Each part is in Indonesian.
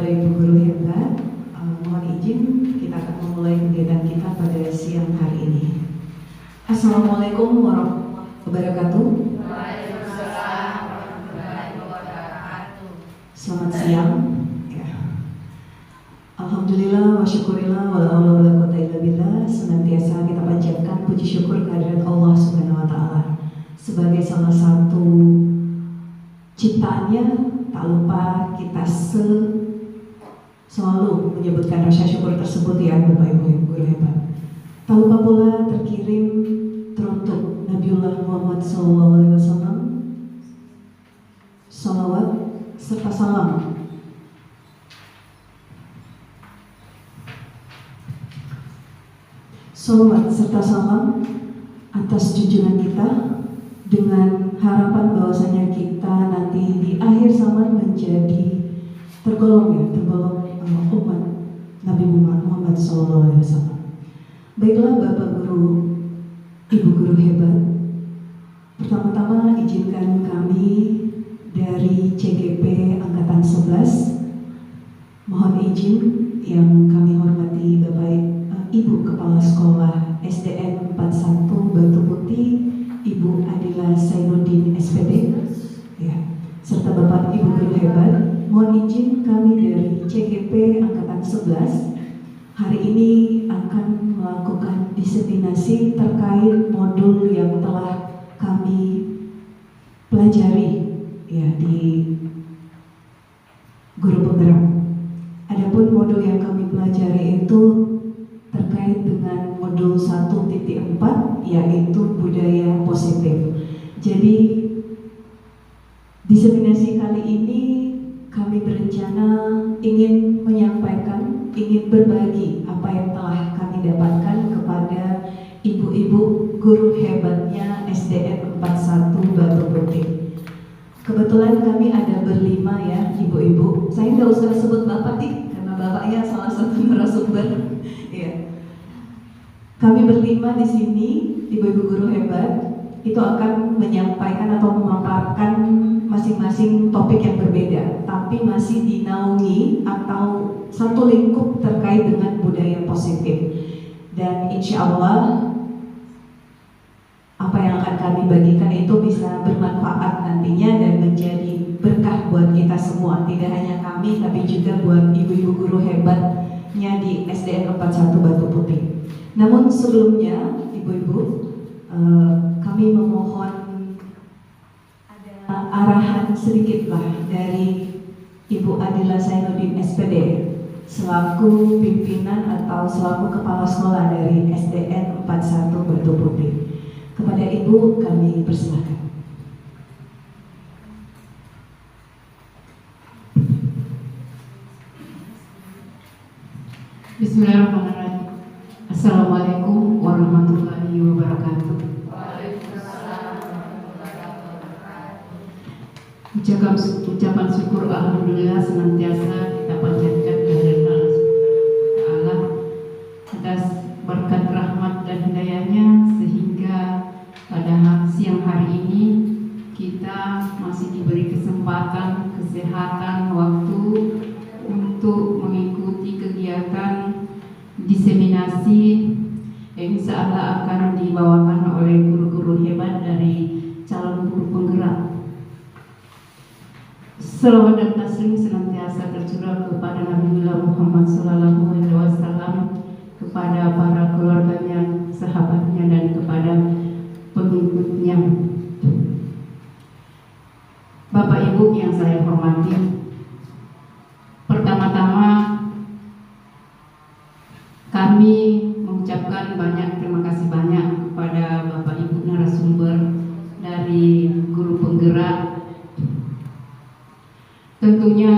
Bapak Ibu guru hebat, mohon izin kita akan memulai kegiatan kita pada siang hari ini. Assalamualaikum warahmatullahi wabarakatuh. Waalaikumsalam warahmatullahi wabarakatuh. Selamat siang. Ya. Alhamdulillah wa syukurillah wa la haula wa la quwwata illa billah. Senantiasa kita panjatkan puji syukur kehadirat Allah Subhanahu wa taala sebagai salah satu ciptaannya. Tak lupa kita selalu menyebutkan rasa syukur tersebut ya Bapak Ibu guru hebat. Tak lupa pula terkirim teruntuk Nabiullah Muhammad SAW salawat serta salam atas junjungan kita, dengan harapan bahwasanya kita nanti di akhir zaman menjadi tergolong umat Nabi Muhammad SAW. Baiklah Bapak Guru, Ibu Guru hebat, pertama-tama izinkan kami dari CGP Angkatan 11 mohon izin yang kami hormati Bapak Ibu Kepala Sekolah SDN 41 Batu Putih, Ibu Adila Zainuddin SPD, ya, serta Bapak Ibu guru hebat, mohon izin kami dari CGP Angkatan 11 hari ini akan melakukan diseminasi terkait modul yang telah kami pelajari ya di guru penggerak. Adapun modul yang kami pelajari itu terkait dengan modul 1.4 yaitu budaya positif. Jadi diseminasi kali ini kami berencana ingin menyampaikan, ingin berbagi apa yang telah kami dapatkan kepada ibu-ibu guru hebatnya SDN 41 Batu Putih. Kebetulan kami ada berlima ya ibu-ibu. Saya nggak usah sebut bapak nih karena bapaknya salah satu narasumber. Ya. Kami berlima di sini, ibu-ibu guru hebat, itu akan menyampaikan atau memaparkan masing-masing topik yang berbeda, tapi masih dinaungi atau satu lingkup terkait dengan budaya positif. Dan insya Allah apa yang akan kami bagikan itu bisa bermanfaat nantinya dan menjadi berkah buat kita semua, tidak hanya kami tapi juga buat ibu-ibu guru hebatnya di SDN 41 Batu Putih. Namun sebelumnya ibu-ibu, kami memohon ada arahan sedikitlah dari Ibu Adila Zainuddin SPD selaku pimpinan atau selaku kepala sekolah dari SDN 41 Batu Putih. Kepada Ibu kami persilakan. Bismillahirrahmanirrahim. Assalamualaikum warahmatullahi wabarakatuh. Waalaikumsalam warahmatullahi wabarakatuh. Ucapan syukur alhamdulillah senantiasa kita panjatkan kehadirat Allah Subhanahu wa taala atas berkat rahmat dan hidayahnya sehingga pada siang hari ini kita masih diberi kesempatan, kesehatan, waktu untuk mengikuti kegiatan diseminasi yang insya Allah akan dibawakan oleh guru-guru hebat dari calon guru penggerak. Salawat dan taslim senantiasa tercurah kepada Nabiullah Muhammad SAW, kepada para keluarganya, sahabatnya, dan kepada pengikutnya. Bapak Ibu yang saya hormati, pertama-tama kami mengucapkan terima kasih banyak kepada Bapak Ibu narasumber dari guru penggerak. Tentunya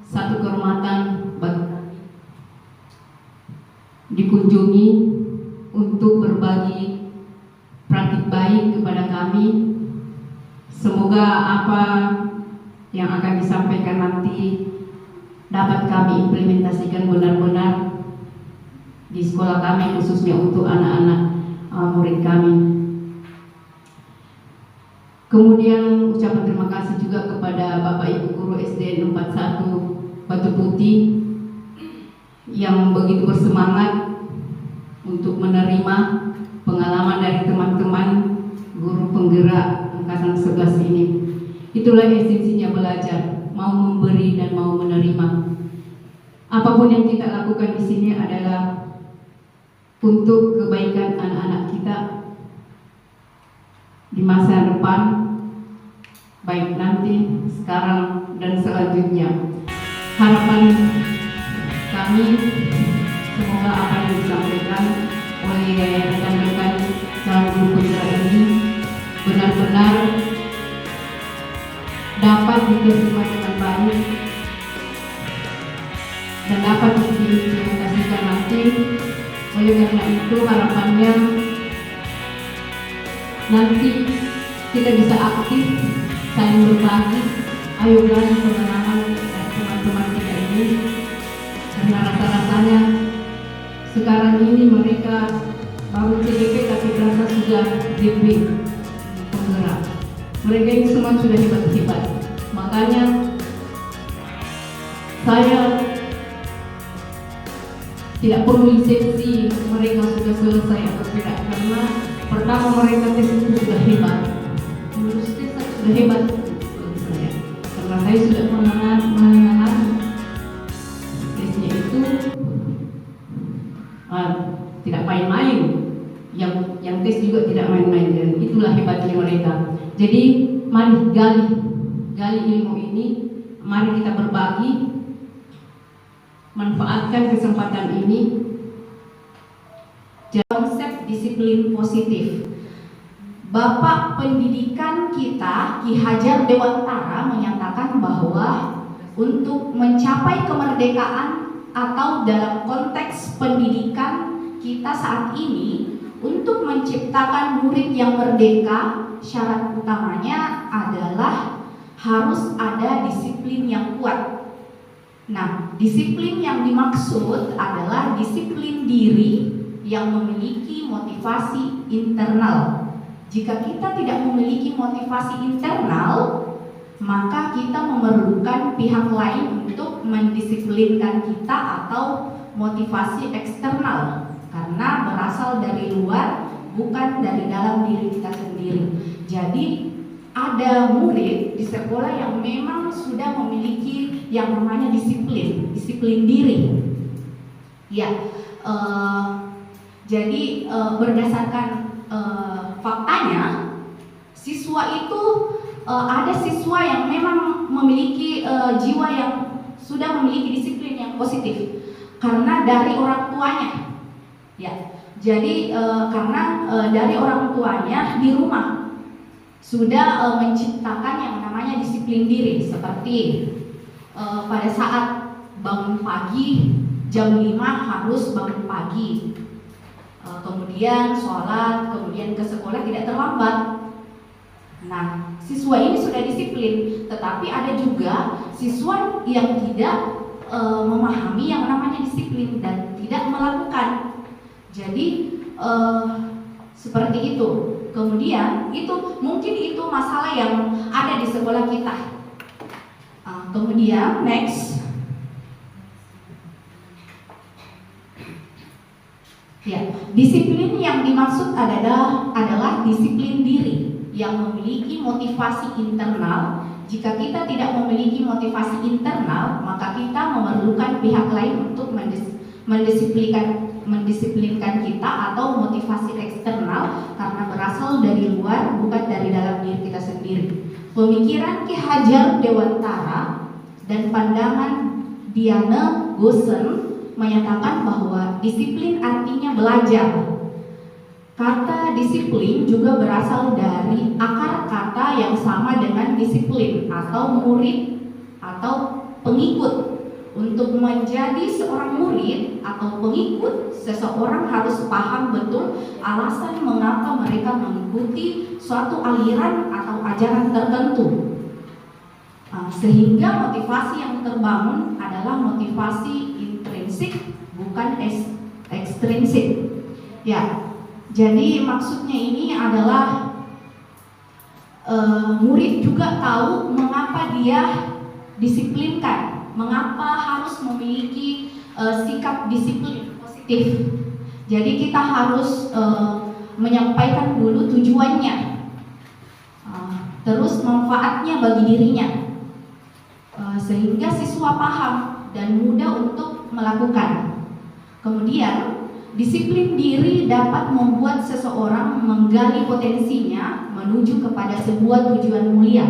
satu kehormatan bagi dikunjungi untuk berbagi praktik baik kepada kami. Semoga apa yang akan disampaikan nanti dapat kami implementasikan benar-benar di sekolah kami, khususnya untuk anak-anak murid kami. Kemudian ucapan terima kasih juga kepada Bapak Ibu guru SDN 41 Batu Putih yang begitu bersemangat untuk menerima pengalaman dari teman-teman guru penggerak angkatan 11 ini. Itulah esensinya belajar, mau memberi dan mau menerima. Apapun yang kita lakukan di sini adalah untuk kebaikan anak-anak kita di masa depan, baik nanti, sekarang, dan selanjutnya. Harapan kami semoga apa yang disampaikan oleh rekan-rekan calon guru penggerak ini benar-benar dapat diterima dengan baik dan dapat diimplementasikan nanti. Oleh karena itu harapannya nanti kita bisa aktif saling berbagi, ayo gali pengalaman dari teman-teman kita ini, karena rasa-rasanya sekarang ini mereka baru CDP tapi terasa sudah DP penggerak. Mereka ini semua sudah hebat-hebat. Makanya saya tidak perlu lisensi mereka sudah selesai atau tidak, karena pertama mereka tes itu sudah hebat. Menurut saya sudah hebat bagi saya, karena saya sudah mengalami tesnya itu tidak main-main. Yang tes juga tidak main-main, dan itulah hebatnya mereka. Jadi mari gali ilmu ini, mari kita berbagi, manfaatkan kesempatan ini. Konsep disiplin positif. Bapak pendidikan kita Ki Hajar Dewantara menyatakan bahwa untuk mencapai kemerdekaan atau dalam konteks pendidikan kita saat ini, untuk menciptakan murid yang merdeka, syarat utamanya adalah harus ada disiplin yang kuat. Nah, disiplin yang dimaksud adalah disiplin diri yang memiliki motivasi internal. Jika kita tidak memiliki motivasi internal, maka kita memerlukan pihak lain untuk mendisiplinkan kita atau motivasi eksternal, karena berasal dari luar, bukan dari dalam diri kita sendiri. Jadi ada murid di sekolah yang memang sudah memiliki yang namanya disiplin diri. Ya, jadi berdasarkan faktanya, siswa itu ada siswa yang memang memiliki jiwa yang sudah memiliki disiplin yang positif karena dari orang tuanya. Ya, jadi karena dari orang tuanya di rumah sudah menciptakan yang namanya disiplin diri, seperti pada saat bangun pagi jam 5 harus bangun pagi, kemudian sholat, kemudian ke sekolah tidak terlambat. Nah, siswa ini sudah disiplin, tetapi ada juga siswa yang tidak memahami yang namanya disiplin dan tidak melakukan. Jadi seperti itu. Kemudian itu mungkin itu masalah yang ada di sekolah kita. Kemudian next, ya, disiplin yang dimaksud adalah disiplin diri yang memiliki motivasi internal. Jika kita tidak memiliki motivasi internal, maka kita memerlukan pihak lain untuk mendisiplinkan kita atau motivasi eksternal karena berasal dari luar, bukan dari dalam diri kita sendiri. Pemikiran Ki Hajar Dewantara dan pandangan Diana Gosen menyatakan bahwa disiplin artinya belajar. Kata disiplin juga berasal dari akar kata yang sama dengan disiplin atau murid atau pengikut. Untuk menjadi seorang murid atau pengikut, seseorang harus paham betul alasan mengapa mereka mengikuti suatu aliran atau ajaran tertentu. Sehingga motivasi yang terbangun adalah motivasi intrinsik, bukan ekstrinsik. Ya, jadi maksudnya ini adalah murid juga tahu mengapa dia disiplinkan. mengapa harus memiliki sikap disiplin positif. Jadi kita harus menyampaikan dulu tujuannya, terus manfaatnya bagi dirinya, sehingga siswa paham dan mudah untuk melakukan. Kemudian disiplin diri dapat membuat seseorang menggali potensinya menuju kepada sebuah tujuan mulia,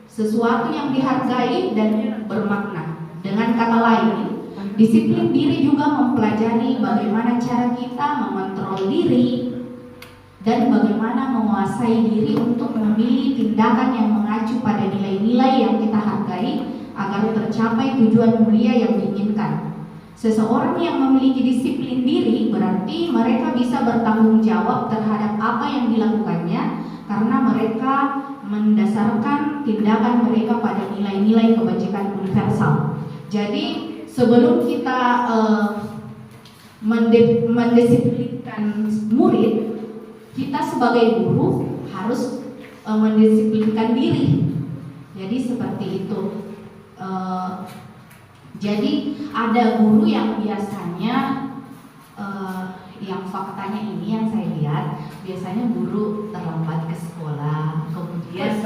sesuatu yang dihargai dan bermakna. Dengan kata lain, disiplin diri juga mempelajari bagaimana cara kita mengontrol diri dan bagaimana menguasai diri untuk memilih tindakan yang mengacu pada nilai-nilai yang kita hargai agar tercapai tujuan mulia yang diinginkan. Seseorang yang memiliki disiplin diri berarti mereka bisa bertanggung jawab terhadap apa yang dilakukannya karena mereka mendasarkan tindakan mereka pada nilai-nilai kebajikan universal. Jadi sebelum kita mendisiplinkan murid, kita sebagai guru harus mendisiplinkan diri. Jadi seperti itu. Jadi ada guru yang biasanya yang faktanya ini yang saya lihat biasanya guru terlambat ke sekolah, kemudian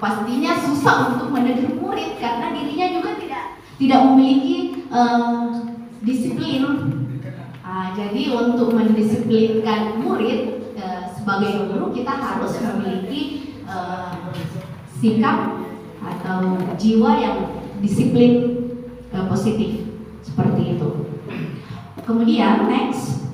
pastinya susah untuk menegur murid karena dirinya juga tidak memiliki disiplin. Jadi untuk mendisiplinkan murid sebagai guru kita harus memiliki sikap atau jiwa yang disiplin positif seperti itu. Kemudian next,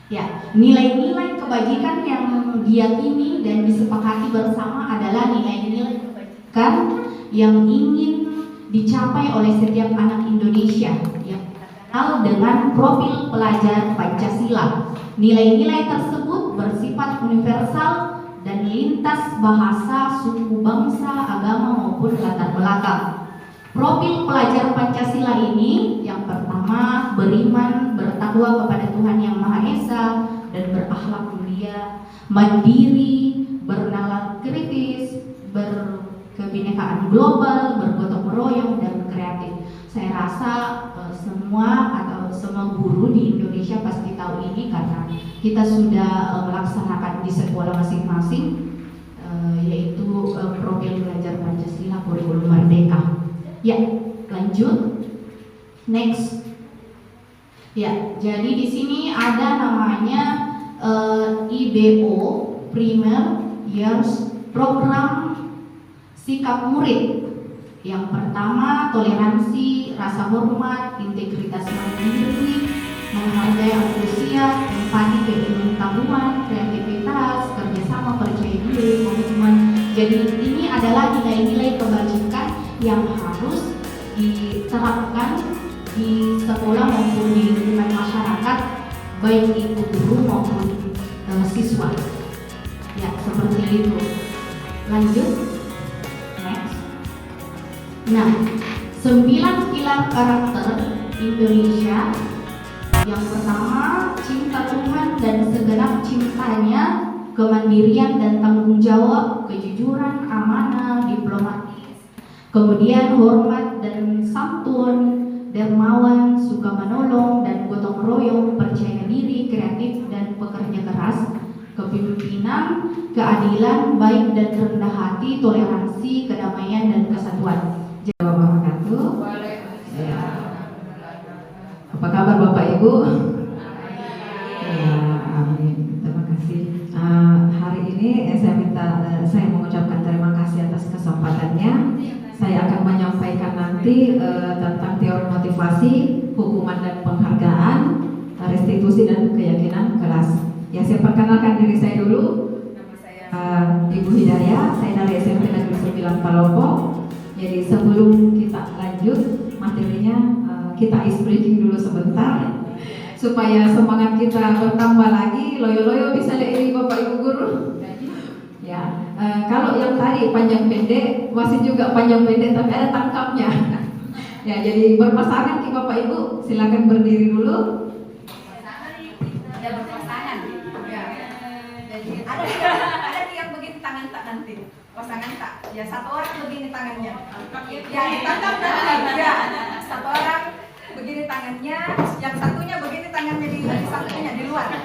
ya, nilai-nilai kebajikan yang diyakini dan disepakati bersama adalah nilai-nilai kebajikan yang ingin dicapai oleh setiap anak Indonesia yang terkenal dengan profil pelajar Pancasila. Nilai-nilai tersebut bersifat universal dan lintas bahasa, suku, bangsa, agama maupun latar belakang. Profil pelajar Pancasila ini yang pertama beriman, bertakwa kepada Tuhan Yang Maha Esa dan berakhlak mulia, mandiri, bernalar kritis, berkebinekaan global, bergotong royong dan kreatif. Saya rasa semua guru di Indonesia pasti tahu ini karena kita sudah melaksanakan di sekolah masing-masing, yaitu profil pelajar Pancasila kurikulum Merdeka. Ya, lanjut. Next. Ya, jadi di sini ada namanya IBO, Primer Years Program Sikap Murid. Yang pertama, toleransi, rasa hormat, integritas mandiri, menghargai usia, empati, pengetahuan, kreativitas, kerjasama, percaya diri, komitmen. Jadi ini adalah nilai-nilai kebajikan yang harus diterapkan di sekolah maupun di lingkungan masyarakat, baik itu guru maupun siswa. Ya, seperti itu. Lanjut. Next. Nah, 9 pilar karakter Indonesia. Yang pertama, cinta Tuhan dan segenap cintanya, kemandirian dan tanggung jawab, kejujuran, amanah, diplomatis. Kemudian hormat dan santun, dermawan, suka menolong dan gotong royong, percaya diri, kreatif dan pekerja keras, kepemimpinan, keadilan, baik dan rendah hati, toleransi, kedamaian dan kesatuan. Wabarakatuh. Ya. Apa kabar Bapak Ibu? Ya, amin. Terima kasih. Hari ini saya mengucapkan terima kasih atas kesempatannya. Saya akan menyampaikan nanti tentang teori motivasi, hukuman dan penghargaan, restitusi dan keyakinan kelas. Ya, saya perkenalkan diri saya dulu. Nama saya Ibu Hidayah. Saya dari SMP Negeri 9 Palopo. Jadi sebelum kita lanjut materinya, kita ice breaking dulu sebentar supaya semangat kita bertambah lagi. Loyo-loyo bisa ini Bapak Ibu guru. Ya, kalau yang tadi panjang pendek masih juga panjang pendek tapi ada tangkapnya. Ya, jadi berpasangan ki Bapak Ibu, silakan berdiri dulu. Ada berpasangan. Ya. Jadi ada yang begini tangan tak nanti. pasangan tak. Ya satu orang begini tangannya. Ya ditangkap nanti. Ya satu orang begini tangannya, yang satunya begini tangannya di sampingnya di luar. Ya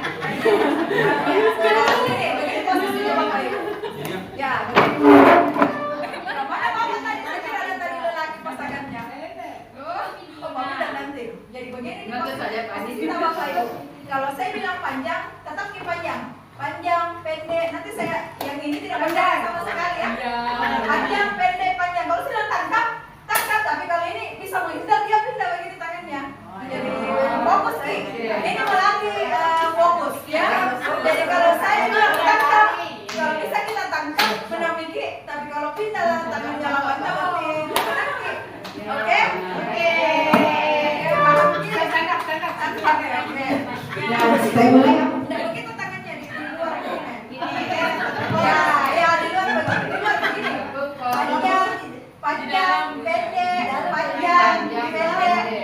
begini posisinya Bapak Ibu. Ya begini. Nah, mana Bapak tadi ada tadi lelaki pasangannya. Oh Bapak udah nanti. Jadi begini Nanti saja pasti. kita Bapak Ibu. Kalau saya bilang panjang, tetap di panjang. Panjang, pendek, nanti saya yang ini tidak panjang sama sekali ya. Panjang, pendek, panjang. Kalau sudah tangkap, tapi kalau ini bisa menghindar, dia pindah begini tangannya. Jadi fokus nih. Ini melatih fokus ya. Jadi kalau saya bilang tangkap, kalau bisa kita tangkap, benar Miki. Tapi kalau pindah tangannya lawan nanti. Oke? Oke. Tangkap. Oke. Ya, saya mulai ya. Udah begitu tangannya di luar begini. Ya di luar begini. Panjang, pendek,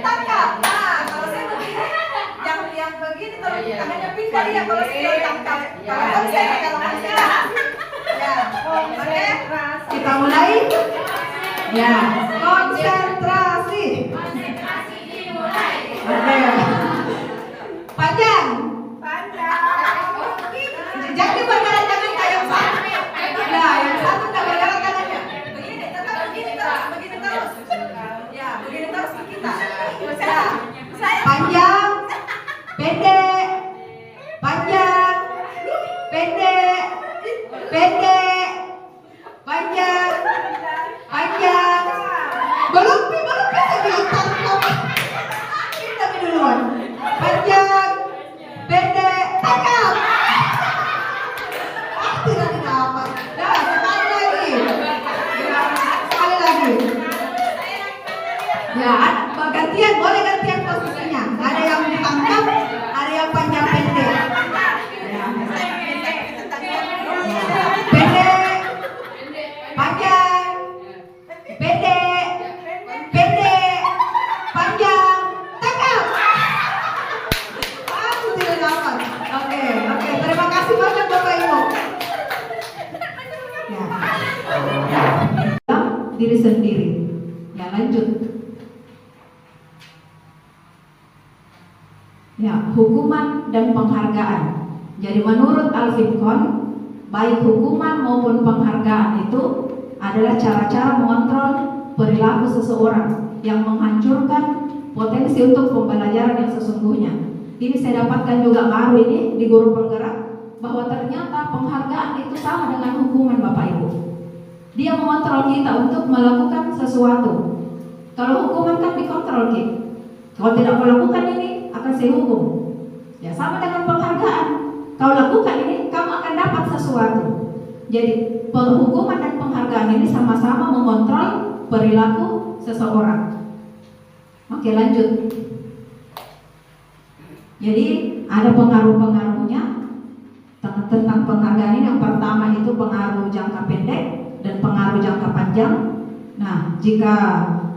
tangkap. Nah, kalau saya begini, yang begini kalau tangannya pindah dia kalau saya tangkap. Kalau saya. Ya, oke. Kita mulai. Ya, konsentrasi. Oke. Panjang. Jadi bergerak tangan kayak satu. Nah, yang satu tak bergerak tangannya. Begini, tetap begini terus. Ya, begini terus kita. Ya, saya Panjang, pendek, panjang, pendek, pendek, panjang, panjang. Belum saya bilang tangkap. Kita duluan. Panjang, pendek, tangkap. Tidak dapat. Nah, sekali lagi. Ya, boleh gantian posisinya. Ada yang ditangkap, ada yang panjang pendek. Ya. Pendek, panjang, pendek, panjang, tangkap. Aku tidak dapat. Oke. Terima kasih banyak Bapak Ibu. Ya. Diri sendiri. Ya, lanjut. Ya, hukuman dan penghargaan. Jadi menurut Al-Fitqon, baik hukuman maupun penghargaan itu adalah cara-cara mengontrol perilaku seseorang yang menghancurkan potensi untuk pembelajaran yang sesungguhnya. Ini saya dapatkan juga baru ini di guru penggerak, bahwa ternyata penghargaan itu sama dengan hukuman Bapak Ibu. Dia mengontrol kita untuk melakukan sesuatu. Kalau hukuman kan dikontrol kita. Kalau tidak melakukan ini akan saya hukum. Ya sama dengan penghargaan. Kau lakukan ini, kamu akan dapat sesuatu. Jadi penghukuman dan penghargaan ini sama-sama mengontrol perilaku seseorang. Oke, lanjut. Jadi ada pengaruh-pengaruhnya tentang penghargaan ini. Yang pertama itu pengaruh jangka pendek dan pengaruh jangka panjang. Nah, jika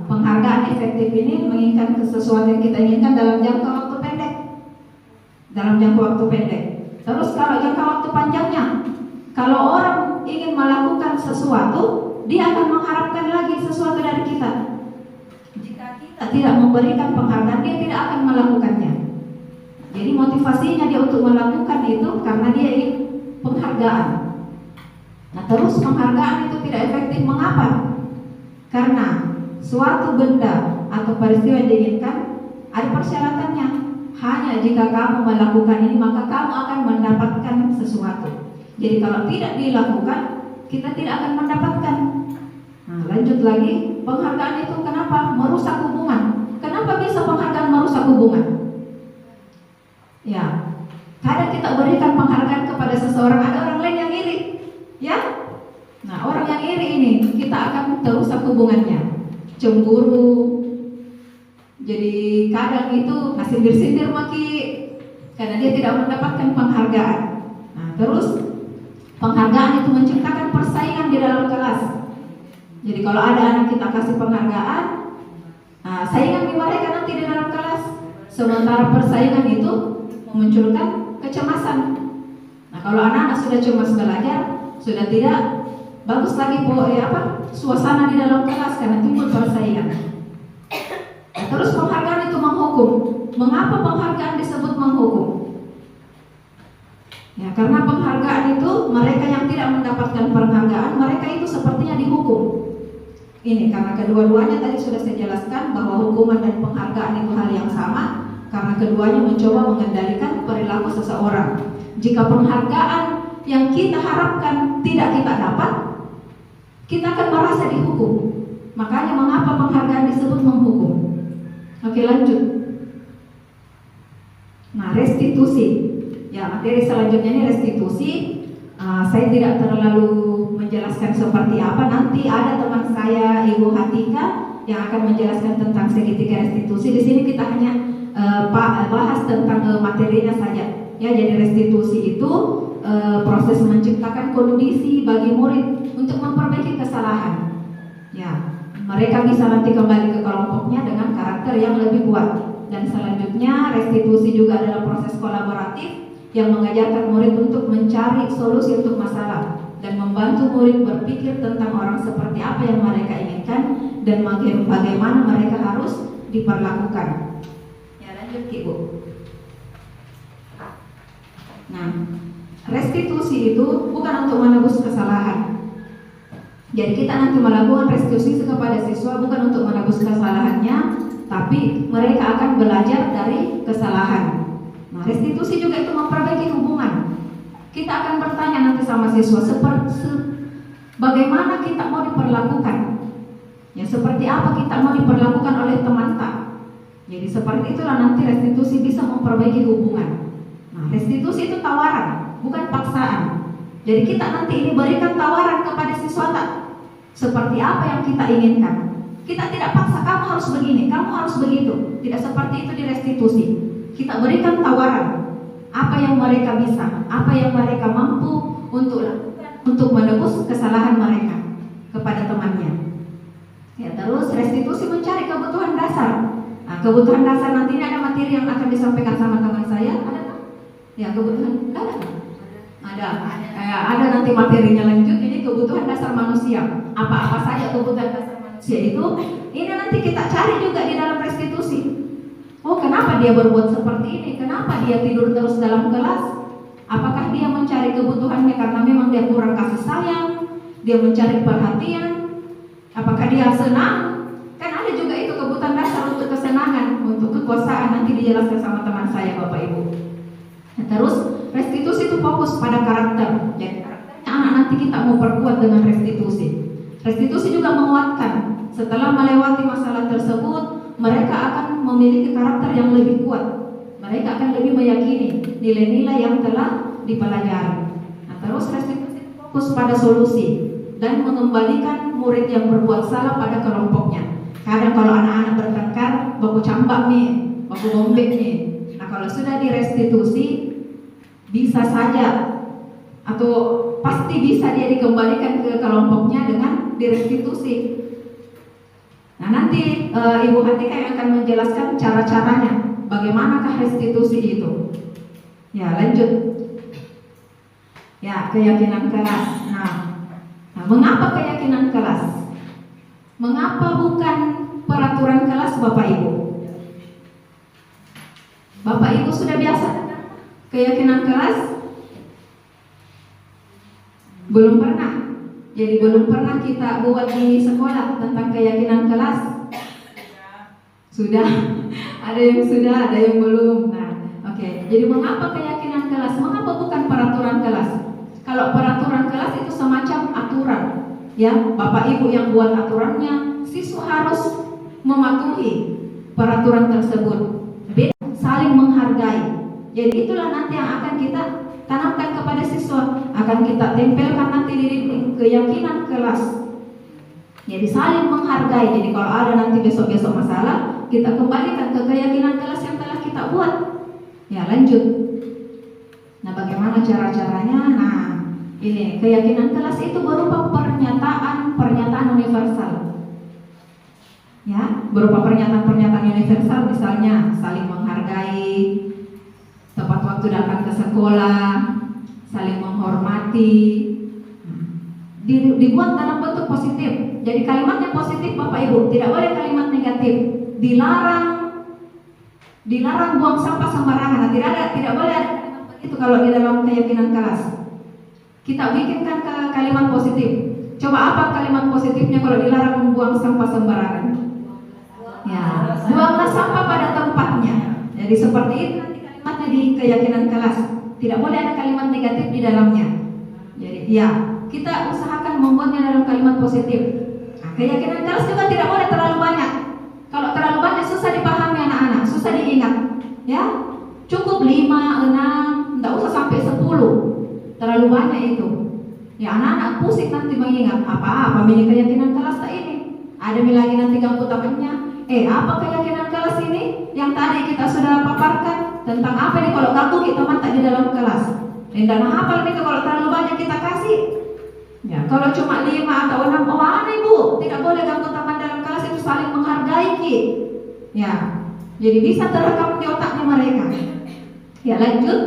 penghargaan efektif ini menginginkan sesuatu yang kita inginkan dalam jangka waktu pendek. Terus kalau jangka waktu panjangnya, kalau orang ingin melakukan sesuatu, dia akan mengharapkan lagi sesuatu dari kita. Jika kita tidak memberikan penghargaan, dia tidak akan melakukannya. Jadi motivasinya dia untuk melakukan itu karena dia ingin penghargaan. Nah, terus penghargaan itu tidak efektif. Mengapa? Karena suatu benda atau peristiwa yang diinginkan ada persyaratannya. Hanya jika kamu melakukan ini maka kamu akan mendapatkan sesuatu. Jadi kalau tidak dilakukan, kita tidak akan mendapatkan. Nah, lanjut lagi, penghargaan itu kenapa merusak hubungan? Kenapa bisa penghargaan merusak hubungan? Ya, kadang kita berikan penghargaan kepada seseorang, ada orang lain yang iri, ya. Nah, orang yang iri ini kita akan merusak hubungannya. Cemburu. Jadi kadang itu sindir-sindir maki karena dia tidak mendapatkan penghargaan. Nah, terus penghargaan itu menciptakan persaingan di dalam kelas. Jadi kalau ada anak kita kasih penghargaan, nah, saingan mereka nanti di dalam kelas. Sementara persaingan itu memunculkan kecemasan. Nah, kalau anak-anak sudah cemas belajar, sudah tidak bagus lagi suasana di dalam kelas karena timbul persaingan. Terus penghargaan itu menghukum. Mengapa penghargaan disebut menghukum? Ya, karena penghargaan itu mereka yang tidak mendapatkan penghargaan, mereka itu sepertinya dihukum. Ini karena kedua-duanya tadi sudah saya jelaskan bahwa hukuman dan penghargaan itu hal yang sama, karena keduanya mencoba mengendalikan perilaku seseorang. Jika penghargaan yang kita harapkan tidak kita dapat, kita akan merasa dihukum. Makanya mengapa penghargaan disebut menghukum? Oke, lanjut. Nah, restitusi. Ya, materi selanjutnya ini restitusi. Saya tidak terlalu menjelaskan seperti apa. Nanti ada teman saya, Ibu Hatika, yang akan menjelaskan tentang segitiga restitusi. Di sini kita hanya bahas tentang materinya saja. Ya, jadi restitusi itu proses menciptakan kondisi bagi murid untuk memperbaiki kesalahan. Ya, mereka bisa nanti kembali ke kelompoknya dengan karakter yang lebih kuat. Dan selanjutnya restitusi juga adalah proses kolaboratif yang mengajarkan murid untuk mencari solusi untuk masalah dan membantu murid berpikir tentang orang seperti apa yang mereka inginkan dan bagaimana mereka harus diperlakukan. Ya, lanjut Ibu. Nah, restitusi itu bukan untuk menebus kesalahan. Jadi kita nanti melakukan restitusi kepada siswa bukan untuk menebus kesalahannya, tapi mereka akan belajar dari kesalahan. Nah, restitusi juga itu memperbaiki hubungan. Kita akan bertanya nanti sama siswa bagaimana kita mau diperlakukan. Ya, seperti apa kita mau diperlakukan oleh teman tak. Jadi seperti itulah nanti restitusi bisa memperbaiki hubungan. Nah, restitusi itu tawaran, bukan paksaan. Jadi kita nanti ini berikan tawaran kepada siswa tak seperti apa yang kita inginkan. Kita tidak paksa kamu harus begini, kamu harus begitu. Tidak seperti itu di restitusi. Kita berikan tawaran apa yang mereka bisa, apa yang mereka mampu untuk lakukan untuk menebus kesalahan mereka kepada temannya. Ya, terus restitusi mencari kebutuhan dasar. Nah, kebutuhan dasar nanti ini ada materi yang akan disampaikan sama teman saya. Ada tak? Ya, kebutuhan ada nanti materinya lanjut. Ini kebutuhan dasar manusia. Apa-apa saja kebutuhan dasar manusia itu, ini nanti kita cari juga di dalam restitusi. Oh, kenapa dia berbuat seperti ini? Kenapa dia tidur terus dalam kelas? Apakah dia mencari kebutuhannya karena memang dia kurang kasih sayang? Dia mencari perhatian? Apakah dia senang? Kan ada juga itu kebutuhan dasar untuk kesenangan, untuk kekuasaan. Nanti dijelaskan sama teman saya, Bapak Ibu. Nah, terus restitusi itu fokus pada karakter. Jadi anak nanti kita mau perkuat dengan restitusi. Restitusi juga menguatkan. Setelah melewati masalah tersebut, mereka akan memiliki karakter yang lebih kuat. Mereka akan lebih meyakini nilai-nilai yang telah dipelajari. Nah, terus restitusi fokus pada solusi dan mengembalikan murid yang berbuat salah pada kelompoknya. Kadang kalau anak-anak bertengkar, baku cambak nih, baku bombek nih. Nah, kalau sudah direstitusi, bisa saja atau pasti bisa dia dikembalikan ke kelompoknya dengan direstitusi. Nah, nanti Ibu Hatika yang akan menjelaskan cara-caranya, bagaimanakah restitusi itu. Ya, lanjut. Ya, keyakinan kelas. Nah, mengapa keyakinan kelas? Mengapa bukan peraturan kelas, Bapak Ibu? Bapak Ibu sudah biasa keyakinan kelas? Belum pernah. Jadi belum pernah kita buat di sekolah tentang keyakinan kelas. Sudah. Ada yang sudah, ada yang belum. Nah, oke. Jadi mengapa keyakinan kelas? Mengapa bukan peraturan kelas? Kalau peraturan kelas itu semacam aturan, ya, Bapak Ibu yang buat aturannya, siswa harus mematuhi peraturan tersebut. Beda, saling menghargai. Jadi itulah nanti yang akan kita tanamkan kepada siswa, akan kita tempelkan nanti di keyakinan kelas. Jadi saling menghargai. Jadi kalau ada nanti besok-besok masalah, kita kembalikan ke keyakinan kelas yang telah kita buat. Ya, lanjut. Nah, bagaimana cara-caranya? Nah, ini keyakinan kelas itu berupa pernyataan universal. Ya, berupa pernyataan universal, misalnya saling menghargai, tepat waktu datang ke sekolah, saling menghormati. dibuat dalam bentuk positif. Jadi kalimatnya positif Bapak Ibu, tidak boleh kalimat negatif. Dilarang buang sampah sembarangan. Nah, tidak boleh ada kalimat begitu kalau di dalam keyakinan kelas. Kita bikinkan ke kalimat positif. Coba apa kalimat positifnya kalau dilarang membuang sampah sembarangan? Ya, buanglah sampah pada tempatnya. Jadi seperti itu nanti kalimatnya di keyakinan kelas. Tidak boleh ada kalimat negatif di dalamnya. Jadi ya, kita usahakan membuatnya dalam kalimat positif. Nah, keyakinan kelas juga tidak boleh terlalu banyak. Kalau terlalu banyak susah dipahami anak-anak, susah diingat. Ya, cukup 5, 6, tidak usah sampai 10. Terlalu banyak itu. Ya, anak-anak pusing nanti mengingat apa milik keyakinan kelas tak ini. Ada lagi nanti kamu temannya. Apa keyakinan kelas ini yang tadi kita sudah paparkan tentang apa nih kalau kamu kita mantap di dalam kelas. Dan hafal nih kalau terlalu banyak kita kasih. Ya, kalau cuma 5 atau 6, aneh Bu, tidak boleh kamu teman dalam kelas itu saling menghargai Ki. Ya, jadi bisa terekam di otaknya mereka. Ya, lanjut.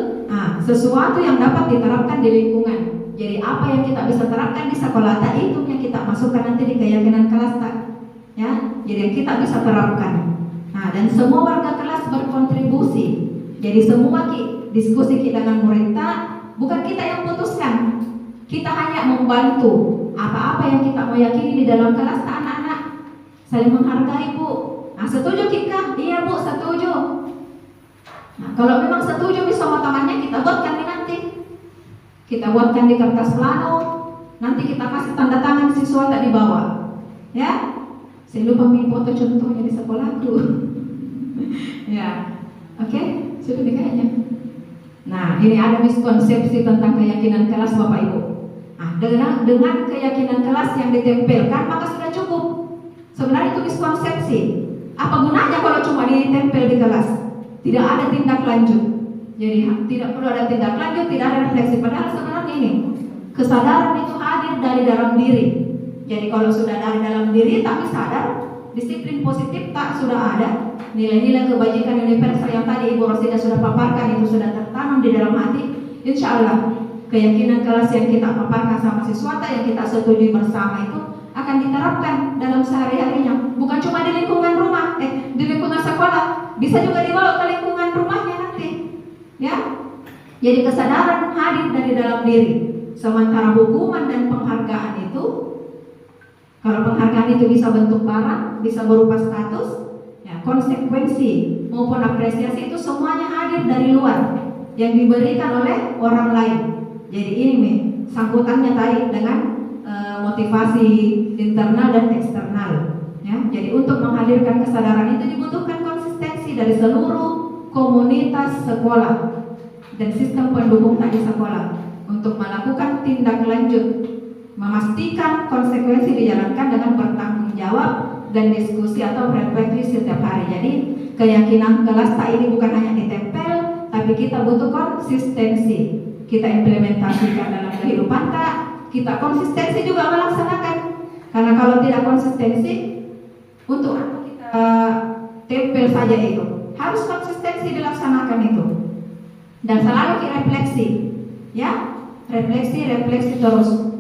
Sesuatu yang dapat diterapkan di lingkungan. Jadi apa yang kita bisa terapkan di sekolah tadi itu yang kita masukkan nanti di keyakinan kelas tak. Ya, jadi yang kita bisa terapkan. Nah, dan semua warga kelas berkontribusi. Jadi semua diskusi kita dengan murid bukan kita yang putuskan. Kita hanya membantu apa-apa yang kita meyakini di dalam kelas anak-anak saling menghargai Bu. Nah, setuju Kika? Iya Bu, setuju. Nah, kalau memang setuju sama temannya kita buatkan nanti. Kita buatkan di kertas plano. Nanti kita kasih tanda tangan siswa tak dibawa. Ya. Saya lupa foto contohnya di sekolahku. Ya. Oke, sudah kayaknya. Nah, ini ada miskonsepsi tentang keyakinan kelas Bapak Ibu. Nah, dengan keyakinan kelas yang ditempelkan maka sudah cukup. Sebenarnya itu miskonsepsi. Apa gunanya kalau cuma ditempel di kelas? Tidak ada tindak lanjut. Jadi tidak perlu ada tindak lanjut, tidak ada refleksi. Padahal sebenarnya ini kesadaran itu hadir dari dalam diri. Jadi kalau sudah dari dalam diri tapi sadar, disiplin positif tak sudah ada, nilai-nilai kebajikan universal yang tadi Ibu Rosida sudah paparkan itu sudah tertanam di dalam hati. Insya Allah keyakinan kelas yang kita paparkan sama siswa yang kita setujui bersama itu akan diterapkan dalam sehari-harinya. Bukan cuma di lingkungan rumah, di lingkungan sekolah, bisa juga dibawa ke lingkungan rumahnya nanti. Ya, jadi kesadaran hadir dari dalam diri. Sementara hukuman dan penghargaan itu, kalau penghargaan itu bisa bentuk barang, bisa berupa status, ya, konsekuensi maupun apresiasi itu semuanya hadir dari luar yang diberikan oleh orang lain. Jadi ini sangkutannya tadi dengan motivasi internal dan eksternal. Ya, jadi untuk menghadirkan kesadaran itu dibutuhkan konsistensi dari seluruh komunitas sekolah dan sistem pendukung tadi sekolah untuk melakukan tindak lanjut, memastikan konsekuensi dijalankan dengan bertanggung jawab dan diskusi atau refleksi setiap hari. Jadi keyakinan kelas tak ini bukan hanya ditempel, tapi kita butuh konsistensi. Kita implementasikan dalam kehidupan tak, kita konsistensi juga melaksanakan. Karena kalau tidak konsistensi, untuk apa kita tempel saja itu? Harus konsistensi dilaksanakan itu. Dan selalu refleksi, ya, refleksi terus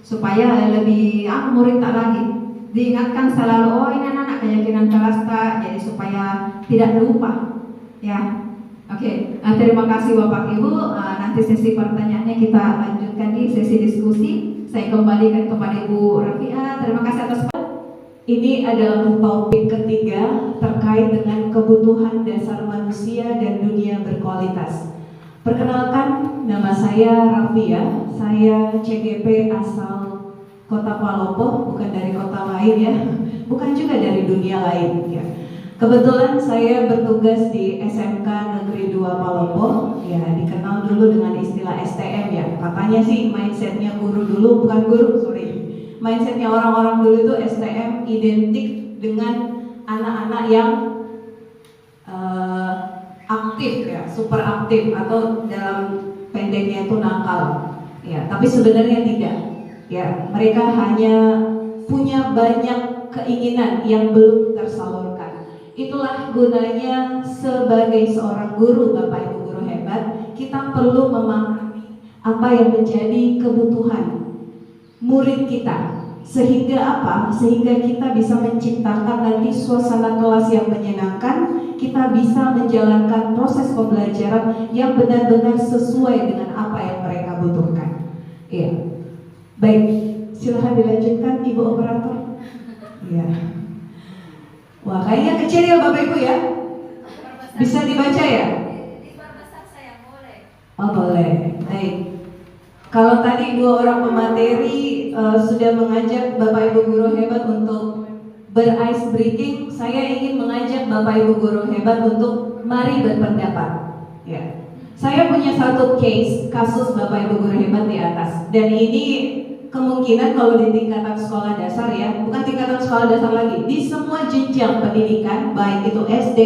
supaya lebih murid tak lagi diingatkan selalu, ini anak-anak keyakinan kelas tak, jadi supaya tidak lupa. Ya, oke. Terima kasih Bapak Ibu. Nanti sesi pertanyaannya kita lanjutkan di sesi diskusi. Saya kembalikan kepada Ibu Rafia. Terima kasih atas. Ini adalah topik ketiga terkait dengan kebutuhan dasar manusia dan dunia berkualitas. Perkenalkan, nama saya Rafia. Saya CGP asal Kota Palopo, bukan dari kota lain ya, bukan juga dari dunia lain ya. Kebetulan saya bertugas di SMK Negeri 2 Palopo, ya dikenal dulu dengan istilah STM ya. Katanya sih mindsetnya guru dulu, bukan guru, sorry. Mindsetnya orang-orang dulu itu STM identik dengan anak-anak yang aktif ya, super aktif atau dalam pendeknya itu nakal. Ya, tapi sebenarnya tidak. Ya, mereka hanya punya banyak keinginan yang belum tersalurkan. Itulah gunanya sebagai seorang guru, Bapak Ibu guru hebat, kita perlu memahami apa yang menjadi kebutuhan murid kita. Sehingga apa? Sehingga kita bisa menciptakan nanti suasana kelas yang menyenangkan, kita bisa menjalankan proses pembelajaran yang benar-benar sesuai dengan apa yang mereka butuhkan. Iya. Baik, silahkan dilanjutkan Ibu Operator. Iya. Wah, kayaknya kecil ya Bapak Ibu ya. Bisa dibaca ya? Diperbesar saya boleh. Oh boleh. Baik. Kalau tadi 2 orang pemateri sudah mengajak Bapak Ibu guru hebat untuk ber-ice breaking, saya ingin mengajak Bapak Ibu guru hebat untuk mari berpendapat. Ya. Saya punya satu kasus Bapak Ibu guru hebat di atas, dan ini kemungkinan kalau di tingkatan sekolah dasar ya, bukan tingkatan sekolah dasar lagi, di semua jenjang pendidikan, baik itu SD,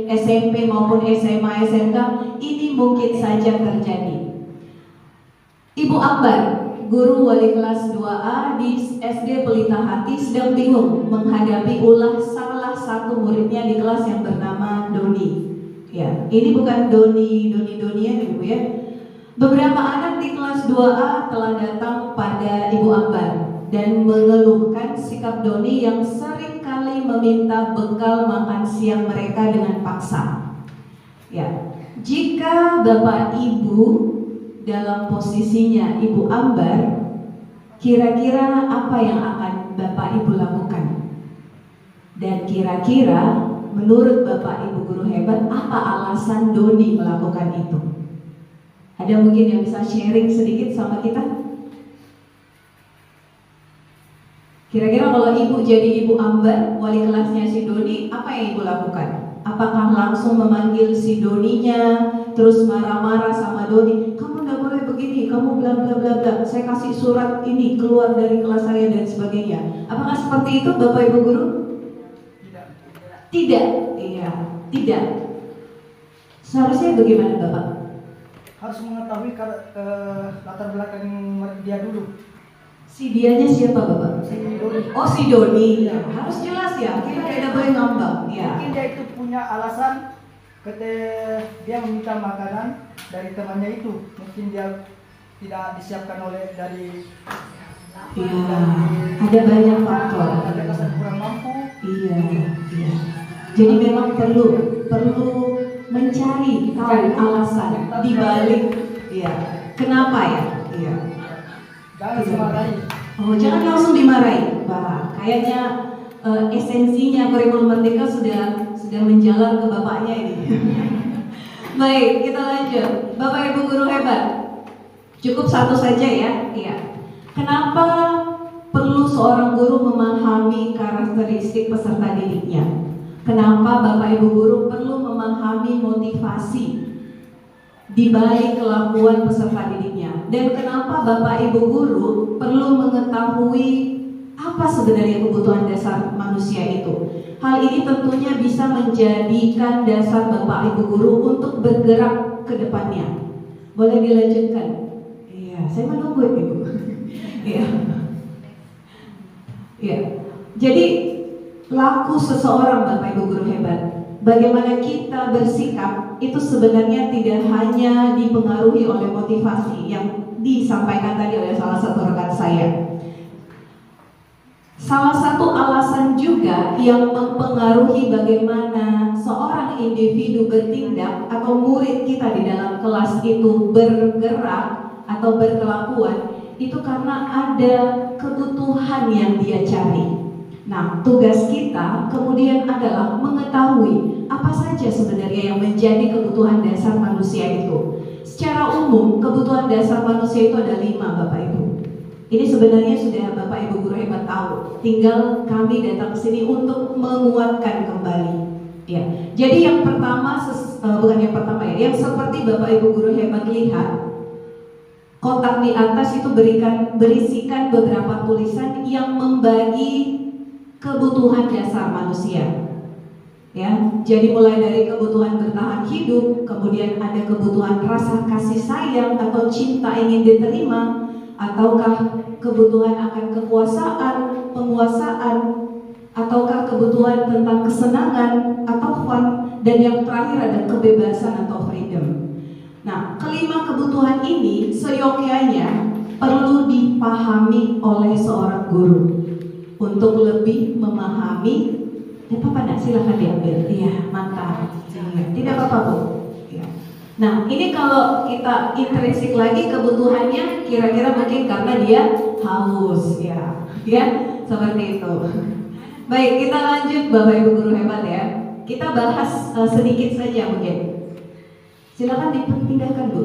SMP maupun SMA, SMK, ini mungkin saja terjadi. Ibu Ambar, guru wali kelas 2A di SD Pelita Hati, sedang bingung menghadapi ulah salah satu muridnya di kelas yang bernama Doni. Ya, ini bukan Donian Ibu ya. Beberapa anak di kelas 2A telah datang pada Ibu Ambar dan mengeluhkan sikap Doni yang sering kali meminta bekal makan siang mereka dengan paksa. Ya, jika Bapak Ibu dalam posisinya Ibu Ambar, kira-kira apa yang akan Bapak Ibu lakukan? Dan kira-kira menurut Bapak Ibu guru hebat, apa alasan Doni melakukan itu? Ada mungkin yang bisa sharing sedikit sama kita? Kira-kira kalau Ibu jadi Ibu Ambar, wali kelasnya si Doni, apa yang Ibu lakukan? Apakah langsung memanggil si Doninya, terus marah-marah sama Doni, kamu nggak boleh begini, kamu bla bla bla bla, saya kasih surat ini keluar dari kelas saya dan sebagainya. Apakah seperti itu Bapak Ibu guru? Tidak. Iya, tidak. Seharusnya bagaimana Bapak? Harus mengetahui latar belakang dia dulu. Si dianya siapa Bapak? Si Doni. Oh si Doni, ya. Harus jelas ya, kita tidak boleh ngambang ya. Mungkin dia itu punya alasan ketika dia meminta makanan dari temannya itu. Mungkin dia tidak disiapkan oleh dari Iya, ada banyak faktor. Ada kesan kurang mampu. Iya, iya. Jadi memang perlu mencari tahu alasan dibalik, ya. Kenapa ya? Iya. Jangan dimarahi. Oh, jangan langsung dimarahi. Wah, kayaknya esensinya kurikulum merdeka sudah menjalar ke bapaknya ini. Baik, kita lanjut. Bapak Ibu guru hebat. Cukup satu saja ya. Iya. Kenapa perlu seorang guru memahami karakteristik peserta didiknya? Kenapa Bapak Ibu guru perlu memahami motivasi di balik kelakuan peserta didiknya? Dan kenapa Bapak Ibu guru perlu mengetahui apa sebenarnya kebutuhan dasar manusia itu? Hal ini tentunya bisa menjadikan dasar Bapak Ibu guru untuk bergerak ke depannya. Boleh dilanjutkan? Iya, saya menunggu Ibu. Iya. Iya. Jadi laku seseorang Bapak Ibu guru hebat, bagaimana kita bersikap itu sebenarnya tidak hanya dipengaruhi oleh motivasi yang disampaikan tadi oleh salah satu rekan saya. Salah satu alasan juga yang mempengaruhi bagaimana seorang individu bertindak atau murid kita di dalam kelas itu bergerak atau berkelakuan itu karena ada kebutuhan yang dia cari. Nah, tugas kita kemudian adalah mengetahui apa saja sebenarnya yang menjadi kebutuhan dasar manusia itu. Secara umum, kebutuhan dasar manusia itu ada 5 Bapak Ibu. Ini sebenarnya sudah Bapak Ibu guru hebat tahu. Tinggal kami datang ke sini untuk menguatkan kembali. Ya. Jadi yang pertama, bukan yang pertama ya, yang seperti Bapak Ibu guru hebat lihat, kotak di atas itu berisikan beberapa tulisan yang membagi kebutuhan dasar manusia. Ya, jadi mulai dari kebutuhan bertahan hidup, kemudian ada kebutuhan rasa kasih sayang atau cinta ingin diterima, ataukah kebutuhan akan kekuasaan, penguasaan, ataukah kebutuhan tentang kesenangan atau fun, dan yang terakhir ada kebebasan atau freedom. Nah, kelima kebutuhan ini seyogyanya perlu dipahami oleh seorang guru untuk lebih memahami. Ya Pak Nak, silahkan diambil. Iya, mantap. Tidak apa-apa Bu. Ya. Nah, ini kalau kita intrinsik lagi kebutuhannya, kira-kira mungkin karena dia haus, ya, seperti itu. Baik, kita lanjut Bapak Ibu guru hebat ya. Kita bahas sedikit saja mungkin. Silakan dipindahkan Bu.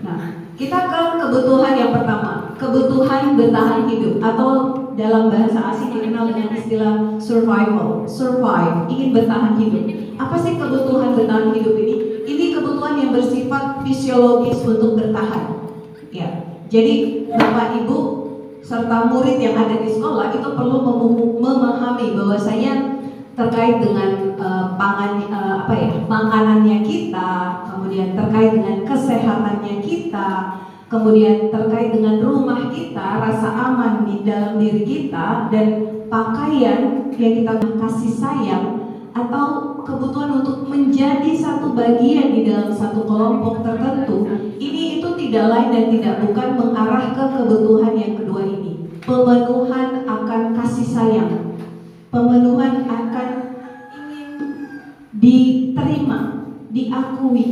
Nah, kita ke kebutuhan yang pertama, kebutuhan bertahan hidup atau dalam bahasa asing dikenal dengan istilah survival, survive, ingin bertahan hidup. Apa sih kebutuhan bertahan hidup ini? Ini kebutuhan yang bersifat fisiologis untuk bertahan. Ya, jadi Bapak Ibu serta murid yang ada di sekolah itu perlu memahami bahwasanya terkait dengan makanannya kita, kemudian terkait dengan kesehatannya kita, kemudian terkait dengan rumah kita, rasa aman di dalam diri kita, dan pakaian yang kita kasih sayang, atau kebutuhan untuk menjadi satu bagian di dalam satu kelompok tertentu. Ini itu tidak lain dan tidak bukan mengarah ke kebutuhan yang kedua ini, pemenuhan akan kasih sayang, pemenuhan akan ingin diterima, diakui,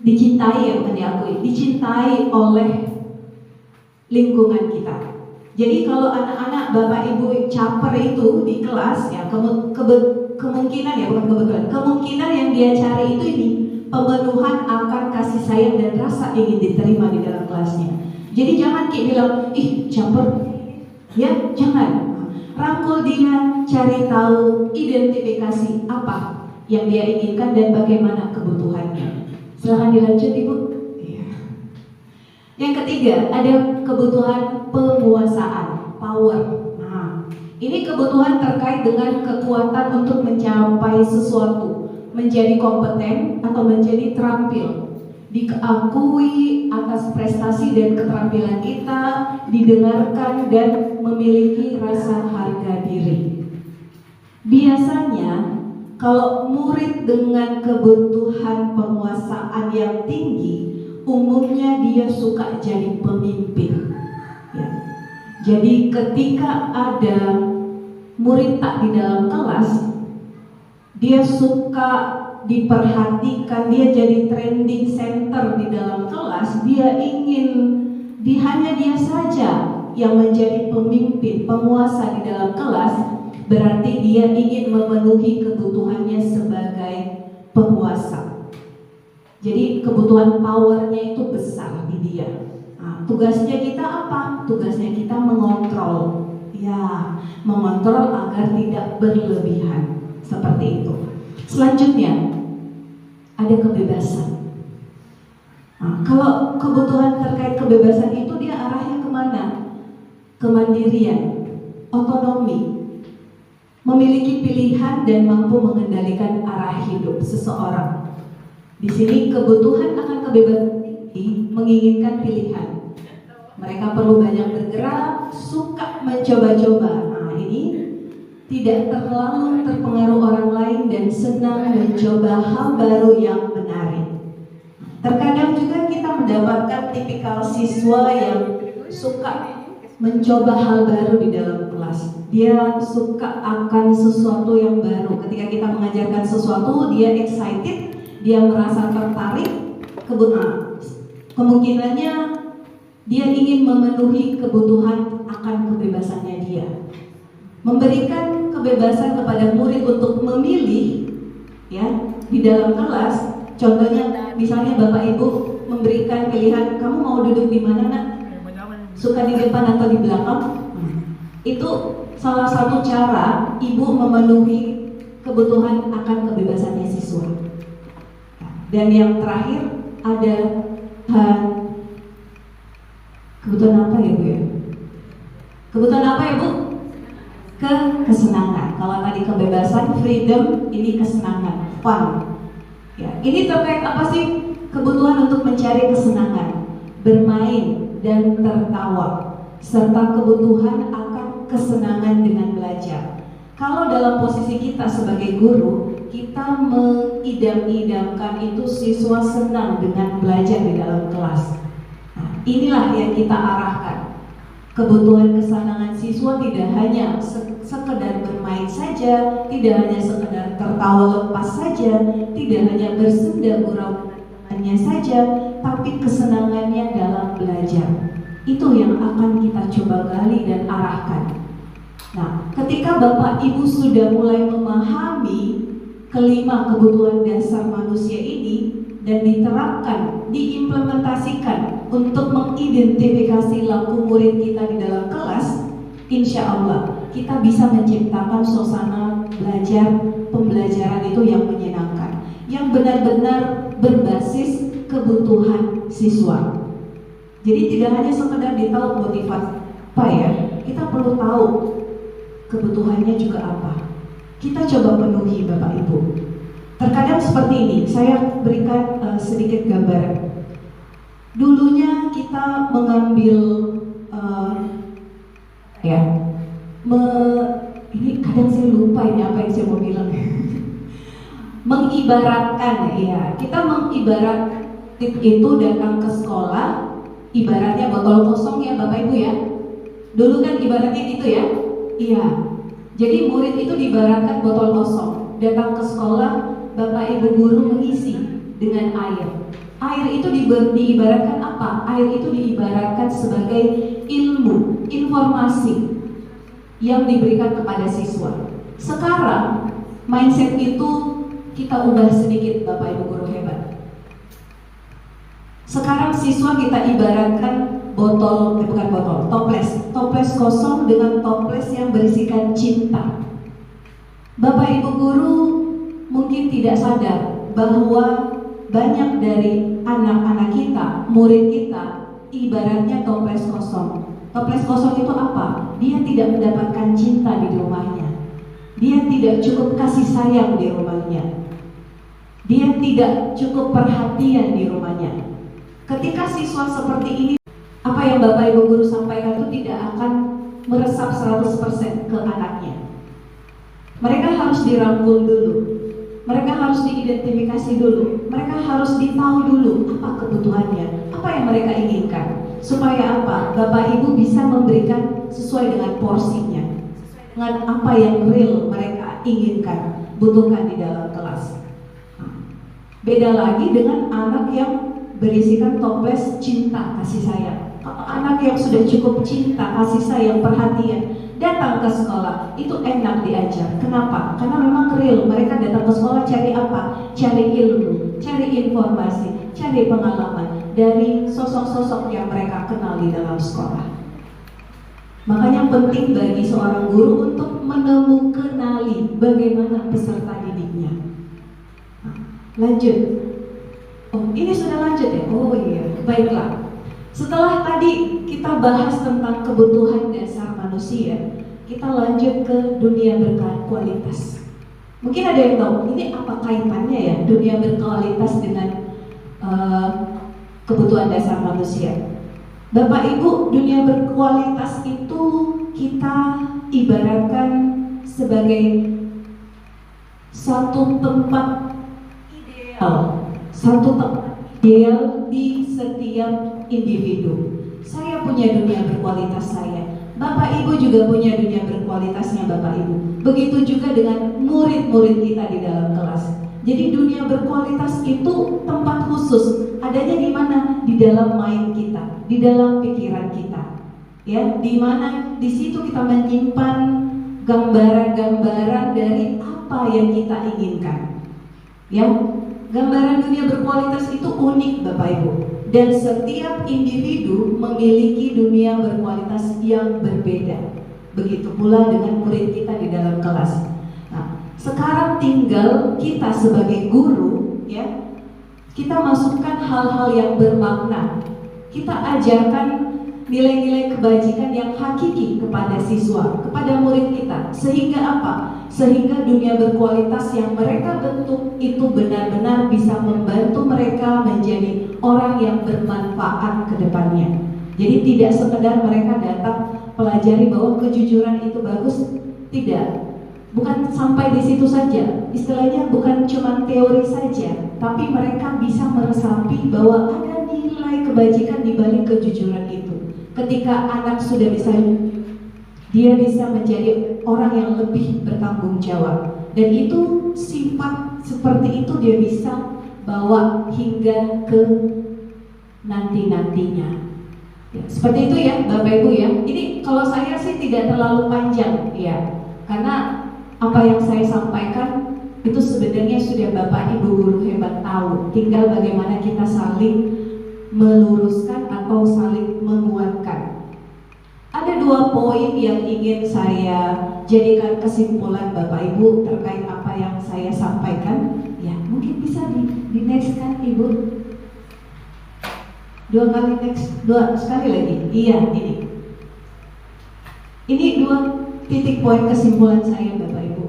dicintai, bukan diakui, dicintai oleh lingkungan kita. Jadi kalau anak-anak Bapak Ibu caper itu di kelas ya, kemungkinan ya, bukan kebetulan, kemungkinan yang dia cari itu ini pemenuhan akan kasih sayang dan rasa ingin diterima di dalam kelasnya. Jadi jangan kayak bilang, ih caper, ya jangan. Rangkul dia, cari tahu, identifikasi apa yang dia inginkan dan bagaimana kebutuhannya. Silahkan dilanjut Ibu. Yang ketiga, ada kebutuhan penguasaan, power. Nah, ini kebutuhan terkait dengan kekuatan untuk mencapai sesuatu, menjadi kompeten atau menjadi terampil, diakui atas prestasi dan keterampilan kita, didengarkan dan memiliki rasa harga diri. Biasanya kalau murid dengan kebutuhan penguasaan yang tinggi, umumnya dia suka jadi pemimpin. Ya. Jadi ketika ada murid tak di dalam kelas, dia suka diperhatikan, dia jadi trending center di dalam kelas, dia ingin hanya dia saja yang menjadi pemimpin, penguasa di dalam kelas, berarti dia ingin memenuhi kebutuhannya sebagai penguasa. Jadi kebutuhan powernya itu besar di dia. Nah, tugasnya kita apa? Tugasnya kita mengontrol, ya, mengontrol agar tidak berlebihan, seperti itu. Selanjutnya ada kebebasan. Nah, kalau kebutuhan terkait kebebasan itu dia arahnya kemana? Kemandirian, otonomi, memiliki pilihan dan mampu mengendalikan arah hidup seseorang. Di sini kebutuhan akan kebebasan ini menginginkan pilihan. Mereka perlu banyak bergerak, suka mencoba-coba. Nah, ini tidak terlalu terpengaruh orang lain dan senang mencoba hal baru yang menarik. Terkadang juga kita mendapatkan tipikal siswa yang suka mencoba hal baru di dalam kelas. Dia suka akan sesuatu yang baru. Ketika kita mengajarkan sesuatu, dia excited, dia merasa tertarik, kemungkinannya dia ingin memenuhi kebutuhan akan kebebasannya dia. Memberikan kebebasan kepada murid untuk memilih, ya, di dalam kelas. Contohnya, misalnya Bapak Ibu memberikan pilihan, kamu mau duduk di mana nak? Suka di depan atau di belakang? Itu salah satu cara ibu memenuhi kebutuhan akan kebebasannya siswa. Dan yang terakhir ada kebutuhan apa ya Bu ya? Kebutuhan apa ya Bu? Kesenangan. Kalau tadi kebebasan, freedom, ini kesenangan, fun. Ya, ini terkait apa sih? Kebutuhan untuk mencari kesenangan, bermain dan tertawa, serta kebutuhan akan kesenangan dengan belajar. Kalau dalam posisi kita sebagai guru, kita mengidam-idamkan itu siswa senang dengan belajar di dalam kelas. Nah, inilah yang kita arahkan. Kebutuhan kesenangan siswa tidak hanya sekedar bermain saja, tidak hanya sekedar tertawa lepas saja, tidak hanya bersenda gurau dengan temannya saja, tapi kesenangannya dalam belajar. Itu yang akan kita coba gali dan arahkan. Nah, ketika Bapak Ibu sudah mulai memahami kelima kebutuhan dasar manusia ini dan diterapkan, diimplementasikan untuk mengidentifikasi laku murid kita di dalam kelas, insya Allah kita bisa menciptakan suasana belajar pembelajaran itu yang menyenangkan, yang benar-benar berbasis kebutuhan siswa. Jadi tidak hanya sekedar ditahu motivasi apa ya, kita perlu tahu kebutuhannya juga apa. Kita coba penuhi Bapak Ibu. Terkadang seperti ini, saya berikan sedikit gambaran. Dulunya kita mengambil ini kadang saya lupa ini apa yang saya mau bilang. Mengibaratkan ya, kita mengibaratkan itu datang ke sekolah, ibaratnya botol kosong ya Bapak Ibu ya. Dulu kan ibaratnya gitu ya. Iya. Jadi murid itu diibaratkan botol kosong, datang ke sekolah, Bapak Ibu guru mengisi dengan air. Air itu diibaratkan apa? Air itu diibaratkan sebagai ilmu, informasi yang diberikan kepada siswa. Sekarang mindset itu kita ubah sedikit Bapak Ibu guru hebat. Sekarang siswa kita ibaratkan toples kosong dengan toples yang berisikan cinta. Bapak Ibu guru mungkin tidak sadar bahwa banyak dari anak-anak kita, murid kita, ibaratnya toples kosong. Toples kosong itu apa? Dia tidak mendapatkan cinta di rumahnya. Dia tidak cukup kasih sayang di rumahnya. Dia tidak cukup perhatian di rumahnya. Ketika siswa seperti ini, apa yang Bapak Ibu guru sampaikan itu tidak akan meresap 100% ke anaknya. Mereka harus dirangkul dulu. Mereka harus diidentifikasi dulu. Mereka harus ditahu dulu apa kebutuhannya, apa yang mereka inginkan. Supaya apa? Bapak Ibu bisa memberikan sesuai dengan porsinya, dengan apa yang real mereka inginkan, butuhkan di dalam kelas. Beda lagi dengan anak yang berisikan toples cinta, kasih sayang. Anak yang sudah cukup cinta, kasih sayang, perhatian, datang ke sekolah, itu enak diajar. Kenapa? Karena memang real, mereka datang ke sekolah cari apa? Cari ilmu, cari informasi, cari pengalaman dari sosok-sosok yang mereka kenal di dalam sekolah. Makanya penting bagi seorang guru untuk menemukan bagaimana peserta didiknya. Lanjut. Oh, ini sudah lanjut ya? Oh iya, baiklah. Setelah tadi kita bahas tentang kebutuhan dasar manusia, kita lanjut ke dunia berkualitas. Mungkin ada yang tahu, ini apa kaitannya ya dunia berkualitas dengan kebutuhan dasar manusia? Bapak Ibu, dunia berkualitas itu kita ibaratkan sebagai satu tempat ideal, di setiap individu. Saya punya dunia berkualitas saya, Bapak Ibu juga punya dunia berkualitasnya Bapak Ibu. Begitu juga dengan murid-murid kita di dalam kelas. Jadi dunia berkualitas itu tempat khusus, adanya di mana? Di dalam mind kita, di dalam pikiran kita. Ya, di mana di situ kita menyimpan gambaran-gambaran dari apa yang kita inginkan. Ya, gambaran dunia berkualitas itu unik Bapak Ibu. Dan setiap individu memiliki dunia berkualitas yang berbeda. Begitu pula dengan murid kita di dalam kelas. Nah, sekarang tinggal kita sebagai guru, ya, kita masukkan hal-hal yang bermakna. Kita ajarkan nilai-nilai kebajikan yang hakiki kepada siswa, kepada murid kita. Sehingga apa? Sehingga dunia berkualitas yang mereka bentuk itu benar-benar bisa membantu mereka menjadi orang yang bermanfaat ke depannya. Jadi tidak sekedar mereka datang pelajari bahwa kejujuran itu bagus, tidak. Bukan sampai di situ saja. Istilahnya bukan cuma teori saja, tapi mereka bisa meresapi bahwa ada nilai kebajikan di balik kejujuran itu. Ketika anak sudah bisa, dia bisa menjadi orang yang lebih bertanggung jawab. Dan itu sifat seperti itu dia bisa bawa hingga ke nanti-nantinya. Ya, seperti itu ya Bapak Ibu ya. Ini kalau saya sih tidak terlalu panjang ya, karena apa yang saya sampaikan itu sebenarnya sudah Bapak Ibu guru hebat tahu. Tinggal bagaimana kita saling meluruskan atau saling menguatkan. Ada 2 poin yang ingin saya jadikan kesimpulan Bapak Ibu terkait apa yang saya sampaikan. Ya, mungkin bisa di next kan Ibu? 2 kali next, 2 sekali lagi. Iya, ini. Ini 2 titik poin kesimpulan saya Bapak Ibu.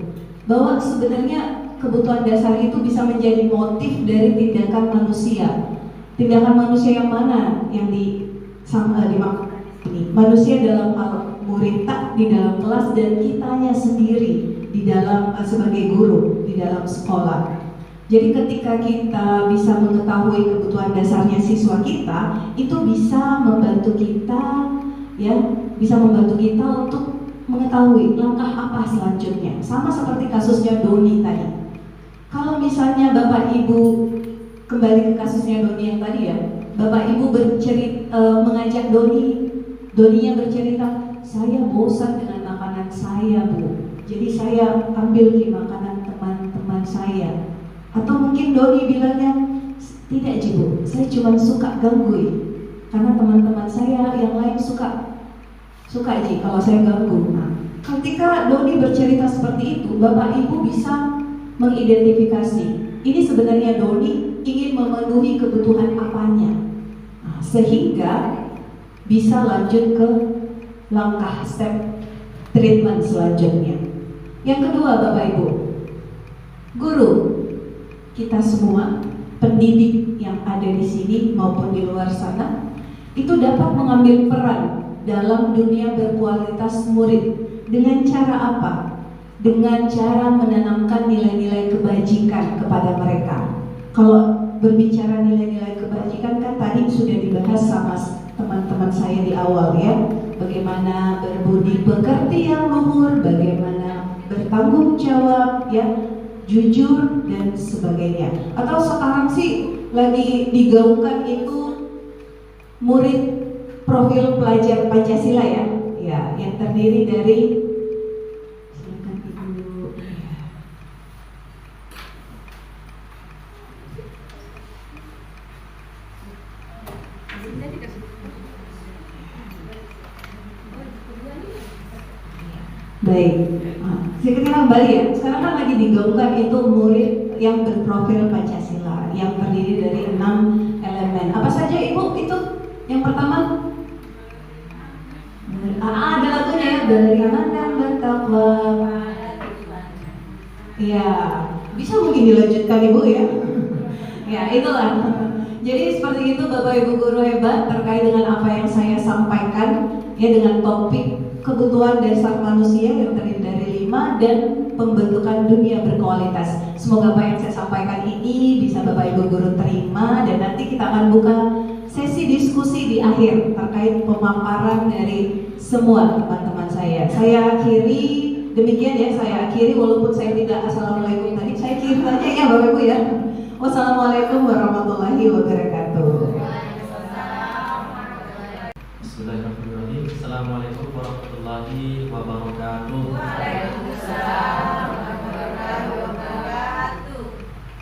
Bahwa sebenarnya kebutuhan dasar itu bisa menjadi motif dari tindakan manusia. Tindakan manusia yang mana yang dimaksudkan ini? Manusia dalam hal murid tak di dalam kelas dan kitanya sendiri di dalam sebagai guru di dalam sekolah. Jadi ketika kita bisa mengetahui kebutuhan dasarnya siswa kita, itu bisa membantu kita ya, bisa membantu kita untuk mengetahui langkah apa selanjutnya. Sama seperti kasusnya Doni tadi. Kalau misalnya Bapak Ibu kembali ke kasusnya Doni yang tadi ya, Bapak Ibu mengajak Doninya bercerita, saya bosan dengan makanan saya Bu, jadi saya ambil di makanan teman-teman saya. Atau mungkin Doni bilangnya, tidak Bu, saya cuma suka ganggu karena teman-teman saya yang lain suka kalau saya ganggu. Nah, ketika Doni bercerita seperti itu, Bapak Ibu bisa mengidentifikasi ini sebenarnya Doni ingin memenuhi kebutuhan apanya. Nah, sehingga bisa lanjut ke langkah step treatment selanjutnya. Yang kedua Bapak Ibu, guru, kita semua pendidik yang ada di sini maupun di luar sana itu dapat mengambil peran dalam dunia berkualitas murid. Dengan cara apa? Dengan cara menanamkan nilai-nilai kebajikan kepada mereka. Kalau berbicara nilai-nilai kebajikan kan tadi sudah dibahas sama teman-teman saya di awal ya. Bagaimana berbudi pekerti yang luhur, bagaimana bertanggung jawab ya, jujur dan sebagainya. Atau sekarang sih lagi digaungkan itu murid profil pelajar Pancasila ya, yang terdiri dari baik, kita kembali ya. Sekarang kan lagi digaungkan itu murid yang berprofil Pancasila yang terdiri dari 6 elemen. Apa saja Ibu itu? Yang pertama, ada lagunya ya, beriman dan bertakwa. Ya, bisa mungkin dilanjutkan Ibu ya. Ya, itulah. Jadi seperti itu Bapak Ibu guru hebat terkait dengan apa yang saya sampaikan ya, dengan topik kebutuhan dasar manusia yang terdiri dari 5 dan pembentukan dunia berkualitas. Semoga apa yang saya sampaikan ini bisa Bapak Ibu guru terima, dan nanti kita akan buka sesi diskusi di akhir terkait pemaparan dari semua teman-teman saya. Saya akhiri demikian ya, saya akhiri walaupun saya tidak assalamualaikum tadi, saya akhiri saja ya Bapak Ibu ya. Wassalamualaikum warahmatullahi wabarakatuh. Bismillahirrahmanirrahim. Assalamualaikum warahmatullahi wabarakatuh. Waalaikumsalam warahmatullahi wabarakatuh.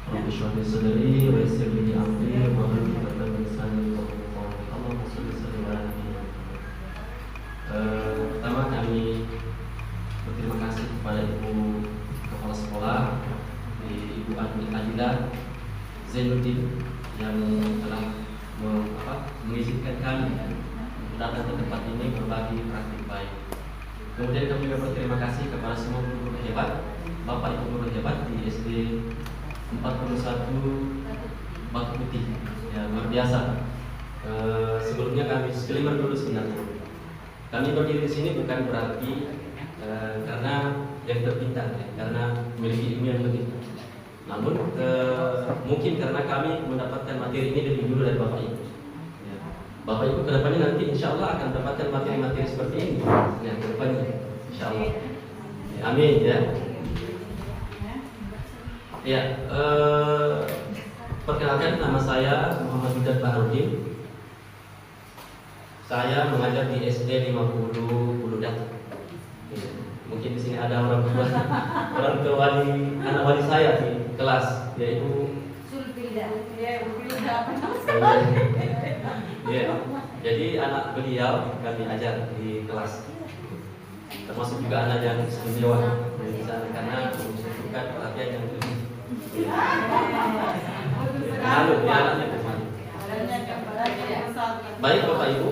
Rabbi shrah li sadri wa yassir li amri wa hlul 'uqdatam min lisani yafqahu qawli. Allahumma shalli ala nabiyyina Muhammad. Pertama kami berterima kasih kepada Ibu Kepala Sekolah Ibu Adila Zainuddin yang telah mengizinkan kami datang ke tempat ini berbagi praktik baik. Kemudian kami juga berterima kasih kepada semua guru hebat, Bapak Ibu guru hebat di SD 41 Batu Putih, ya luar biasa. Sebelumnya kami disclaimer dulu sebenarnya. Kami berdiri di sini bukan berarti karena yang terpintar, ya, karena memiliki ilmu yang lebih. Namun mungkin karena kami mendapatkan materi ini lebih dulu dari Bapak Ibu. Bapak Ibu kedepannya nanti insya Allah akan mendapatkan materi-materi seperti ini ya, kedepannya insya Allah. Amin ya. Ya, perkenalkan nama saya Muhammad Budat Baharudin. Saya mengajar di SD 50 Buludat. Mungkin di sini ada orang tua wali, anak wali saya di kelas, yaitu Sulfida. Ya, jadi anak beliau kami ajar di kelas, termasuk juga anak yang istimewa di sana karena membutuhkan perhatian yang lebih. Lalu dia anaknya kembali. Baik Bapak Ibu,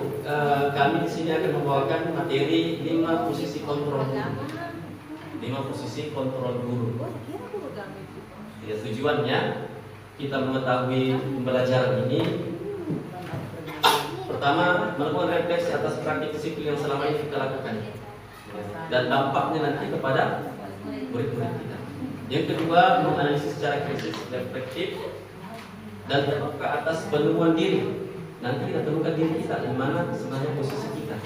kami di sini akan membawakan materi 5 posisi kontrol guru. 5 posisi kontrol guru. Ya, tujuannya kita mengetahui pembelajaran ini. Pertama, melakukan refleksi atas praktik disiplin yang selama ini kita lakukan dan dampaknya nanti kepada murid-murid kita. Yang kedua, menganalisis secara kritis, reflektif, dan terbuka atas penemuan diri. Nanti kita temukan diri kita di mana sebenarnya posisi kita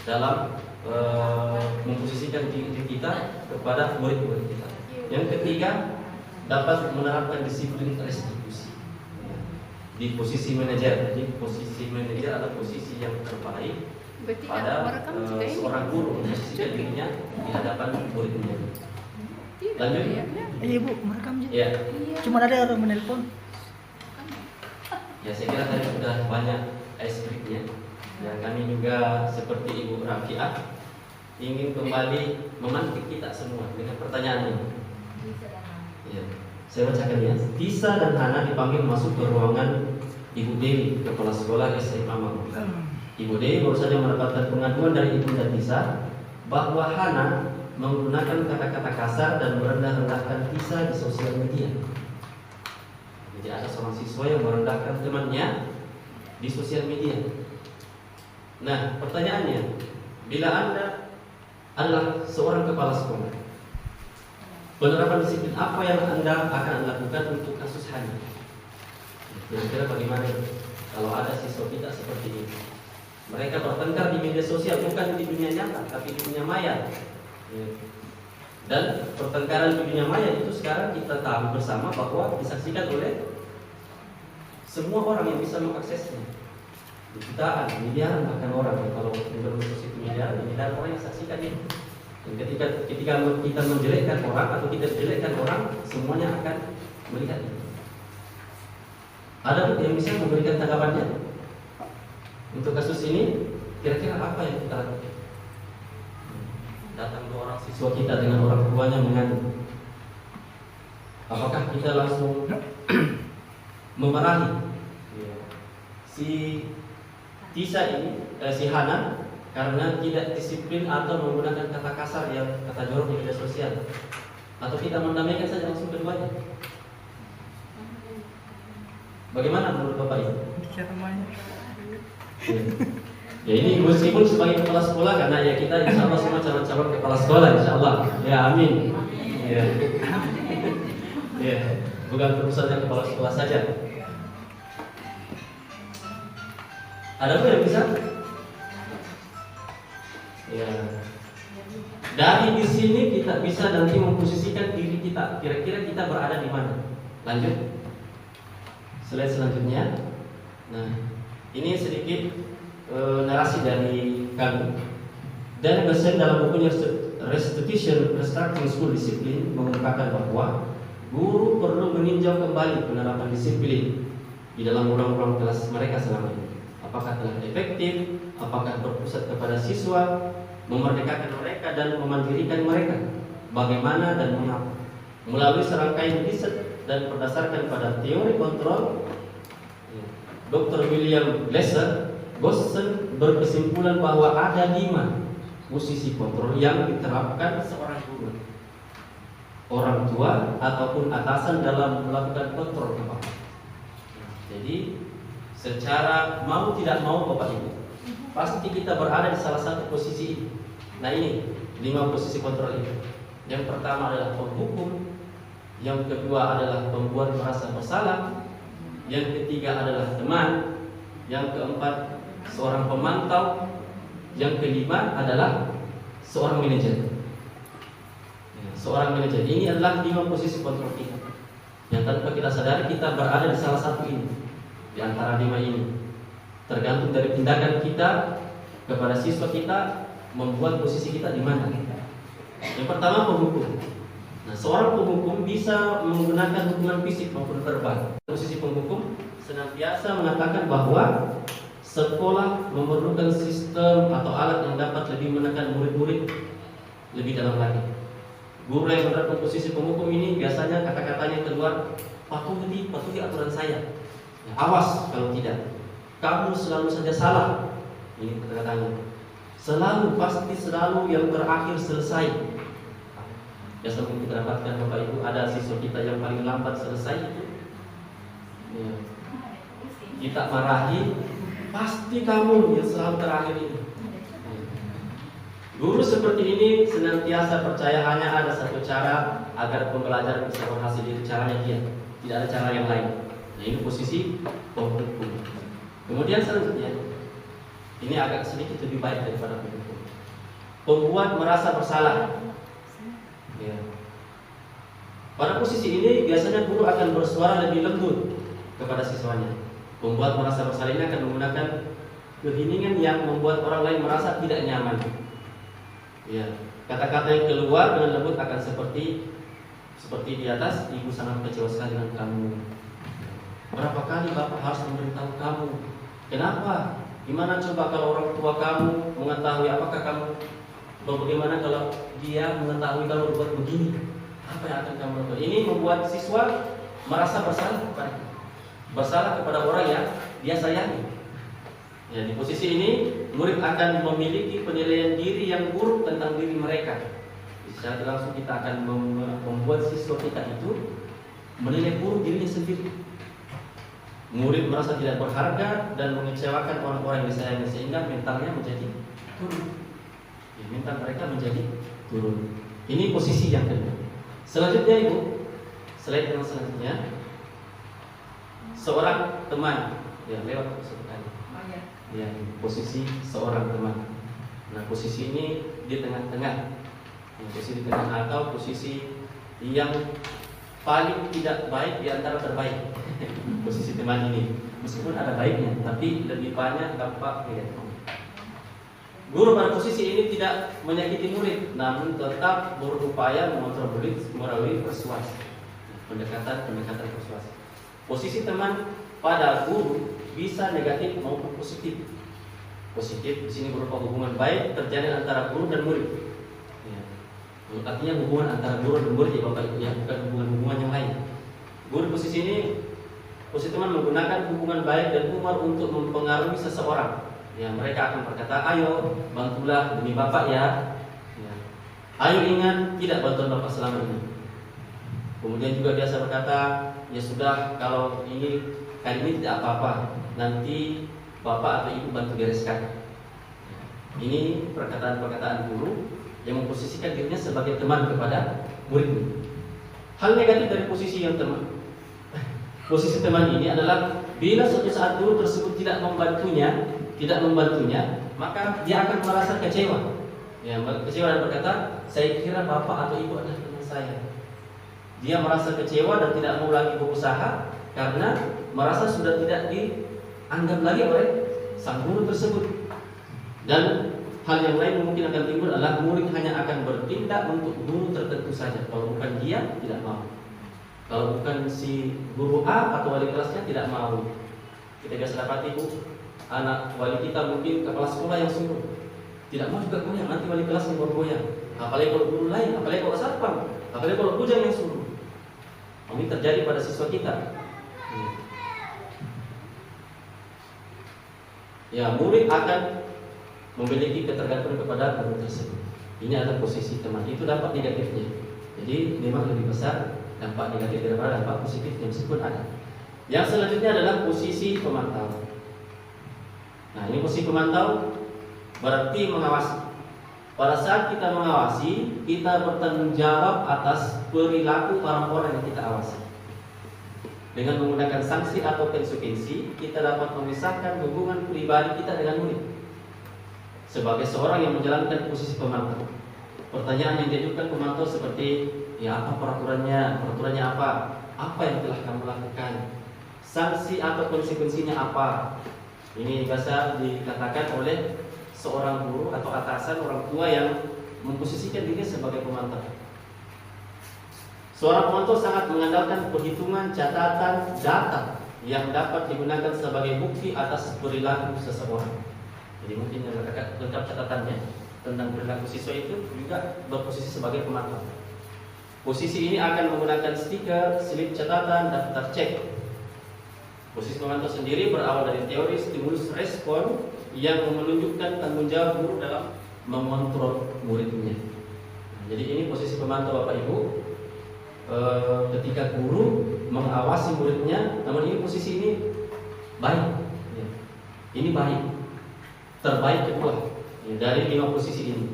dalam memposisikan diri kita kepada murid-murid kita. Yang ketiga, dapat menerapkan disiplin restitusi di posisi manajer. Jadi posisi manajer adalah posisi yang terbaik pada seorang guru memposisikan dirinya di hadapan muridnya. Lanjut. Ibu merekam aja. Ya. Cuma ada orang menelpon. Ya, saya kira tadi sudah banyak scriptnya. Ya, kami juga seperti Ibu Rafiah ingin kembali memantik kita semua dengan pertanyaan ini. Ya, saya bacakan ya. Tisa dan Hana dipanggil masuk ke ruangan Ibu Dewi, kepala sekolah SMA Mangu. Ibu Dewi baru saja mendapatkan pengaduan dari Ibu dan Tisa bahwa Hana menggunakan kata-kata kasar dan merendah-rendahkan Tisa di sosial media. Jadi ada seorang siswa yang merendahkan temannya di sosial media. Nah, pertanyaannya, bila Anda adalah seorang kepala sekolah, penerapan disiplin apa yang Anda akan lakukan untuk kasus Hana? Kira-kira bagaimana kalau ada siswa kita seperti ini? Mereka bertengkar di media sosial, bukan di dunia nyata, tapi di dunia maya. Dan pertengkaran di dunia maya itu sekarang kita tahu bersama bahwa disaksikan oleh semua orang yang bisa mengaksesnya. Jutaan, miliaran bahkan orang. Kalau berbasis miliaran orang yang saksikan itu. Dan ketika kita menjelekkan orang atau kita jelekkan orang, semuanya akan melihat itu. Ada yang bisa memberikan tanggapannya untuk kasus ini? Kira-kira apa yang kita lakukan? Datang dua orang siswa kita dengan orang tuanya mengandung. Apakah kita langsung memarahi si Tisa ini, si Hana karena tidak disiplin atau menggunakan kata kasar yang kata jorok di media sosial, atau kita mendamaikan saja langsung keduanya? Bagaimana menurut Bapak ini? Ya, ini meskipun sebagai kepala sekolah, karena ya kita insya Allah semua calon-calon kepala sekolah insya Allah. Ya, amin. Ya, ya, bukan urusannya kepala sekolah saja. Ada pun yang bisa? Ya, dari di sini kita bisa nanti memposisikan diri kita. Kira-kira kita berada di mana? Lanjut. Slide selanjutnya. Nah, ini sedikit narasi dari kami. Dan dosen dalam bukunya Restitution Restructuring School Discipline mengungkapkan bahwa guru perlu meninjau kembali penerapan disiplin di dalam ruang-ruang kelas mereka selama ini. Apakah telah efektif? Apakah berpusat kepada siswa, memerdekakan mereka dan memandirikan mereka? Bagaimana dan mengapa? Melalui serangkaian riset dan berdasarkan pada teori kontrol, Dr. William Gosson berkesimpulan bahwa ada 5 posisi kontrol yang diterapkan seorang guru, orang tua ataupun atasan dalam melakukan kontrol kepada. Jadi secara mau tidak mau Bapak Ibu, pasti kita berada di salah satu posisi ini. Nah, ini 5 posisi kontrol itu. Yang pertama adalah penghukum, yang kedua adalah pembuat merasa bersalah, yang ketiga adalah teman, yang keempat seorang pemantau, yang kelima adalah seorang manajer. Seorang manajer ini adalah 5 posisi kontrol kita, yang tanpa kita sadari kita berada di salah satu ini, di antara 5 ini. Tergantung dari tindakan kita kepada siswa kita, membuat posisi kita di mana. Yang pertama, penghukum. Nah, seorang penghukum bisa menggunakan hukuman fisik maupun verbal. Posisi penghukum senantiasa mengatakan bahwa sekolah memerlukan sistem atau alat yang dapat lebih menekan murid-murid lebih dalam lagi. Guru yang menerapkan posisi penghukum ini biasanya kata-katanya keluar, patuhi aturan saya. Ya, awas kalau tidak, kamu selalu saja salah. Ini kata-katanya. Selalu, pasti selalu yang terakhir selesai. Biasa mungkin kita dapatkan Bapak Ibu, ada siswa kita yang paling lambat selesai itu. Ya. Kita marahi, pasti kamu yang selalu terakhir ini. Guru seperti ini senantiasa percaya hanya ada satu cara agar pembelajaran bisa berhasil, itu caranya dia. Tidak ada cara yang lain. Nah, ini posisi penghukum. Kemudian selanjutnya, ini agak sedikit lebih baik daripada penghukum. Pembuat merasa bersalah. Ya. Pada posisi ini biasanya guru akan bersuara lebih lembut kepada siswanya. Pembuat merasa bersalah ini akan menggunakan keheningan yang membuat orang lain merasa tidak nyaman. Ya, kata-kata yang keluar dengan lembut akan seperti di atas, ibu sangat kecewa sekali dengan kamu. Berapa kali bapak harus memberitahu kamu? Kenapa? Gimana coba kalau orang tua kamu mengetahui, apakah kamu, bagaimana kalau dia mengetahui kalau berbuat begini? Apa yang akan kamu lakukan? Ini membuat siswa merasa bersalah kepada orang yang dia sayangi. Ya, di posisi ini murid akan memiliki penilaian diri yang buruk tentang diri mereka. Secara langsung kita akan membuat siswa kita itu menilai buruk dirinya sendiri. Murid merasa tidak berharga dan mengecewakan orang-orang yang disayangi, sehingga mentalnya menjadi turun. Ya, mental mereka menjadi turun. Ini posisi yang kedua. Selanjutnya Ibu, slide yang selanjutnya, seorang teman. Ya, lewat satu kali. Ya, posisi seorang teman. Nah, posisi ini di tengah-tengah. Posisi di tengah atau posisi yang paling tidak baik di antara terbaik. Posisi teman ini, meskipun ada baiknya, tapi lebih banyak dampak negatif. Guru pada posisi ini tidak menyakiti murid, namun tetap berupaya mengontrol murid melalui persuasi, pendekatan persuasi. Posisi teman pada guru bisa negatif maupun positif. Positif di sini berupa hubungan baik terjadi antara guru dan murid. Ya. Artinya hubungan antara guru dan murid, ya Bapak Ibu, ya, bukan hubungan yang lain. Guru posisi ini, posisi teman menggunakan hubungan baik dan humor untuk mempengaruhi seseorang. Ya, mereka akan berkata, ayo bantulah demi Bapak ya. Ya. Ayo ingat tidak bantuan Bapak selama ini. Kemudian juga biasa berkata, ya sudah, kalau ini kali ini tidak apa-apa, nanti Bapak atau Ibu bantu bereskan. Ini perkataan-perkataan guru yang memposisikan dirinya sebagai teman kepada murid. Hal negatif dari posisi yang teman, posisi teman ini adalah bila suatu saat guru tersebut tidak membantunya, maka dia akan merasa kecewa. Ya, kecewa dan berkata, saya kira Bapak atau Ibu adalah teman saya. Dia merasa kecewa dan tidak mau lagi berusaha karena merasa sudah tidak dianggap lagi oleh sang guru tersebut. Dan hal yang lain mungkin akan timbul adalah murid hanya akan bertindak untuk guru tertentu saja. Kalau bukan dia, tidak mau. Kalau bukan si guru A atau wali kelasnya, tidak mau. Kita biasa dapat Ibu, anak wali kita mungkin kepala sekolah yang suruh, tidak mau juga goyang, nanti wali kelasnya baru goyang. Apalagi kalau guru lain, apalagi kalau satpam, apalagi kalau bujang yang suruh. Ini terjadi pada siswa kita. Ya, murid akan memiliki ketergantungan kepada guru tersebut. Ini adalah posisi teman. Itu dampak negatifnya. Jadi memang lebih besar dampak negatif daripada dampak positifnya, meskipun ada. Yang selanjutnya adalah posisi pemantau. Nah, ini posisi pemantau berarti mengawasi. Pada saat kita mengawasi, kita bertanggung jawab atas perilaku orang-orang yang kita awasi. Dengan menggunakan sanksi atau konsekuensi, kita dapat memisahkan hubungan pribadi kita dengan murid. Sebagai seorang yang menjalankan posisi pemantau, pertanyaan yang diajukan pemantau seperti, ya apa peraturannya? Peraturannya apa? Apa yang telah kamu lakukan? Sanksi atau konsekuensinya apa? Ini biasa dikatakan oleh seorang guru atau atasan orang tua yang memposisikan diri sebagai pemantau. Seorang pemantau sangat mengandalkan perhitungan, catatan, data yang dapat digunakan sebagai bukti atas perilaku seseorang. Jadi mungkin yang lengkap catatannya tentang perilaku siswa itu juga berposisi sebagai pemantau. Posisi ini akan menggunakan stiker, slip catatan, daftar cek. Posisi pemantau sendiri berawal dari teori stimulus respon yang menunjukkan tanggung jawab guru dalam mengontrol muridnya. Jadi ini posisi pemantau Bapak Ibu. Ketika guru mengawasi muridnya, namun ini posisi ini baik. Ini baik, terbaik kedua dari 5 posisi ini.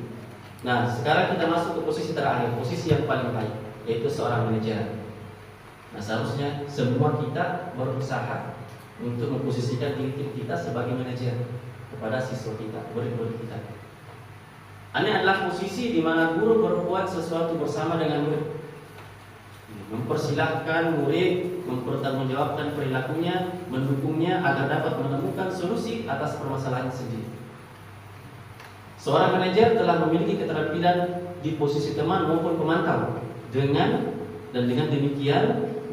Nah, sekarang kita masuk ke posisi terakhir, posisi yang paling baik, yaitu seorang manajer. Nah, seharusnya semua kita berusaha untuk memposisikan diri kita sebagai manajer kepada siswa kita, murid-murid kita. Ini adalah posisi di mana guru berbuat sesuatu bersama dengan murid, mempersilahkan murid mempertanggungjawabkan perilakunya, mendukungnya agar dapat menemukan solusi atas permasalahan sendiri. Seorang manajer telah memiliki keterampilan di posisi teman maupun pemantau. Dengan demikian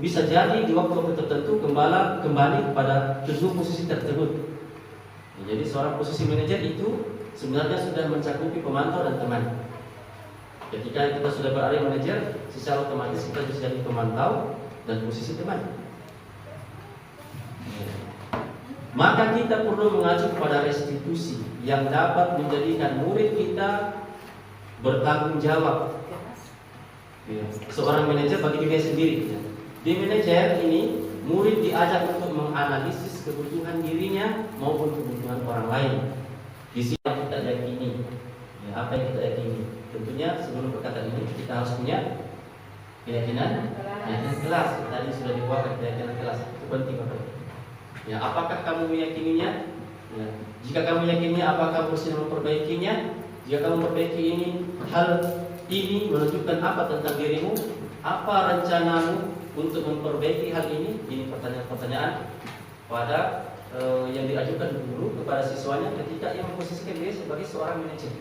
bisa jadi di waktu tertentu kembali pada kedua posisi tersebut. Jadi seorang posisi manajer itu sebenarnya sudah mencakupi pemantau dan teman. Ketika kita sudah berada manajer, secara otomatis kita bisa jadi pemantau dan posisi teman. Maka kita perlu mengacu kepada restitusi yang dapat menjadikan murid kita bertanggung jawab. Seorang manajer bagi dirinya sendiri. Di manajer ini, murid diajak untuk menganalisis kebutuhan dirinya maupun kebutuhan orang lain. Di sini kita yakini, apa yang kita yakini. Tentunya sebelum perkataan ini kita harus punya keyakinan kelas. Tadi sudah dibuat keyakinan kelas, itu penting Bapak. Ya, apakah kamu meyakininya? Ya. Jika kamu yakininya, apakah kamu berusaha memperbaikinya? Jika kamu memperbaiki ini, hal ini menunjukkan apa tentang dirimu? Apa rencanamu untuk memperbaiki hal ini? Ini pertanyaan-pertanyaan pada yang diajukan guru kepada siswanya ketika ia memposisikan diri sebagai seorang manajer.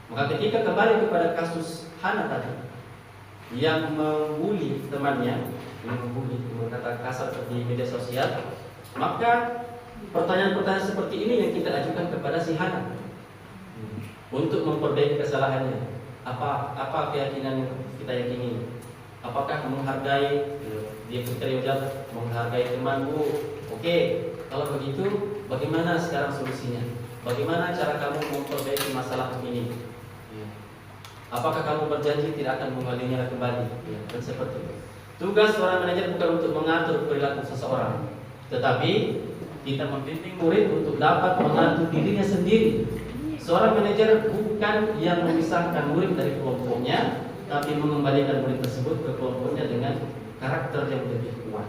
Maka ketika kembali kepada kasus Hana tadi yang membuli temannya, berkata kasar di media sosial, maka pertanyaan-pertanyaan seperti ini yang kita ajukan kepada si Hana untuk memperbaiki kesalahannya. Apa keyakinan yang kita yakini? Apakah menghargai? Dia berkata menghargai temanmu. Oke, kalau begitu bagaimana sekarang solusinya? Bagaimana cara kamu memperbaiki masalah ini? Apakah kamu berjanji tidak akan mengulanginya kembali? Dan seperti itu. Tugas seorang manajer bukan untuk mengatur perilaku seseorang, tetapi kita membimbing murid untuk dapat mengatur dirinya sendiri. Seorang manajer bukan yang memisahkan murid dari kelompoknya, tapi mengembalikan murid tersebut ke kelompoknya dengan karakter yang lebih kuat.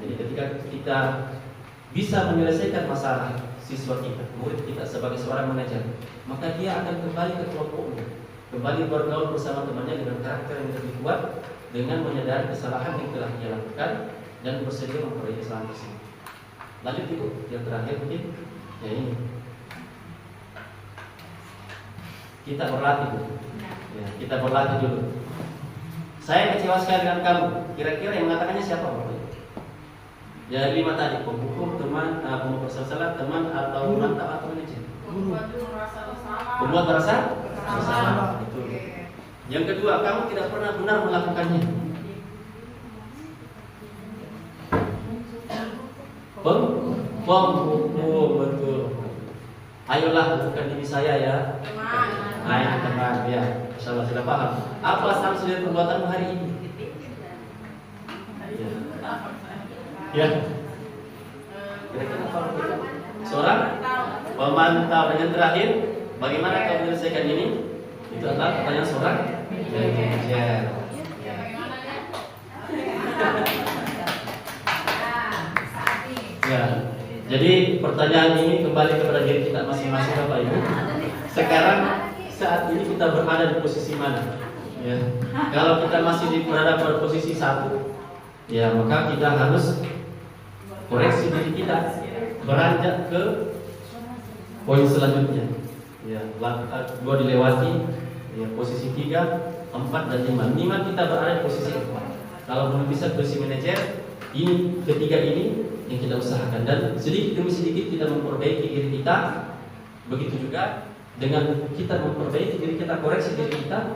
Jadi ketika kita bisa menyelesaikan masalah siswa kita, murid kita sebagai seorang manajer, maka dia akan kembali ke kelompoknya, kembali bergaul bersama temannya dengan karakter yang lebih kuat, dengan menyadari kesalahan yang telah dia lakukan dan bersedia memperbaiki kesalahan tersebut. Lanjut Ibu, yang terakhir mungkin, ya ini. Kita berlatih dulu. Ya, kita berlatih dulu. Saya kecewa sekali dengan kamu. Kira-kira yang mengatakannya siapa Bapak? Ya 5 tadi, pembuku, teman, pembuku bersalah, teman atau mantap atau manajer. Membuat merasa bersalah. Betul. Yang kedua, kamu tidak pernah benar melakukannya. Pembuku, betul. Ayolah bukan diri saya ya. Teman, ya. Insyaallah sudah paham. Apa sanksi dari perbuatanmu hari ini? Ya. Kira-kira apa? Seorang pemantau. Yang terakhir, bagaimana kau menyelesaikan ini? Itu adalah pertanyaan seorang manajer. Ya, jadi pertanyaan ini kembali kepada diri kita masing-masing, Bapak Ibu. Sekarang saat ini kita berada di posisi mana? Ya. Kalau kita masih berada pada posisi 1, ya maka kita harus koreksi diri kita, beranjak ke poin selanjutnya. Ya, 2 dilewati, ya, posisi 3, 4 dan 5. Minimal kita berada di posisi 4. Kalau belum bisa posisi manajer, ini ketiga ini yang kita usahakan, dan sedikit demi sedikit kita memperbaiki diri kita. Begitu juga dengan kita memperbaiki diri kita, koreksi diri kita,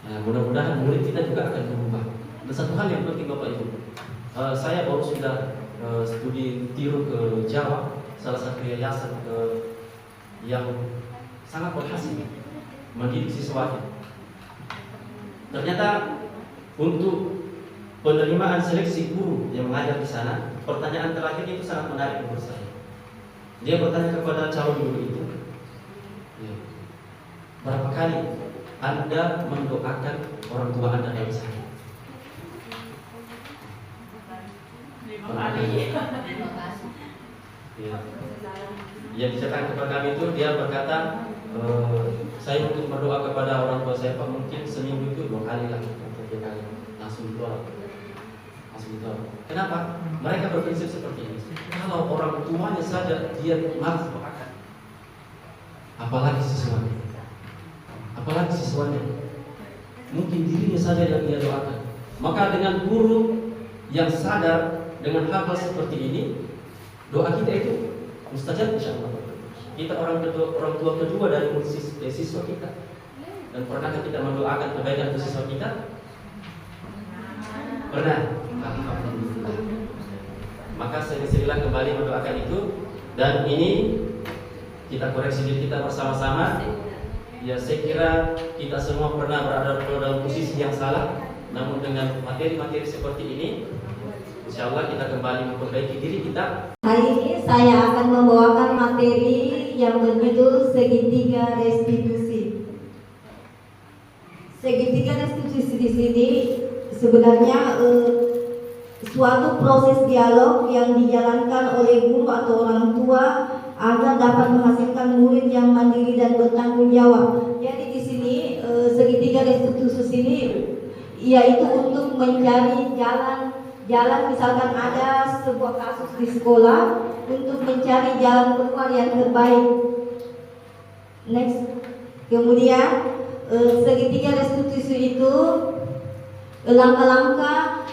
nah, mudah-mudahan murid kita juga akan berubah. Dan satu hal yang penting Bapak Ibu, saya baru sudah studi tiru ke Jawa, salah satu yayasan yang sangat berhasil mendidik siswanya. Ternyata untuk penerimaan seleksi guru yang mengajar di sana, pertanyaan terakhir itu sangat menarik menurut saya. Dia bertanya kepada calon guru itu, ya, berapa kali Anda mendoakan orang tua Anda dalam sehari? 5 kali. Ya. Yang diceritakan kepada kami itu, dia berkata, saya untuk berdoa kepada orang tua saya Pak, mungkin seminggu itu 2 kali lah, atau 3 kali, langsung doa. Kenapa? Mereka berprinsip seperti ini. Kalau orang tuanya saja dia malas doakan, apalagi siswanya. Mungkin dirinya saja yang dia doakan. Maka dengan guru yang sadar dengan hal-hal seperti ini, doa kita itu mustajab insyaallah. Kita orang tua kedua dari siswa kita. Dan pernahkah kita mendoakan kebaikan untuk siswa kita? Pernah. Alhamdulillah. Maka sering-seringlah kembali mendoakan itu, dan ini kita koreksi diri kita bersama-sama. Ya, saya kira kita semua pernah berada dalam posisi yang salah, namun dengan materi-materi seperti ini, insya Allah kita kembali memperbaiki diri kita. Hari ini saya akan membawakan materi yang berjudul segitiga restitusi. Segitiga restitusi di sini sebenarnya suatu proses dialog yang dijalankan oleh guru atau orang tua agar dapat menghasilkan murid yang mandiri dan bertanggung jawab. Jadi di sini segitiga restitusi ini yaitu untuk mencari jalan misalkan ada sebuah kasus di sekolah, untuk mencari jalan keluar yang terbaik. Next. Kemudian segitiga restitusi itu langkah-langkah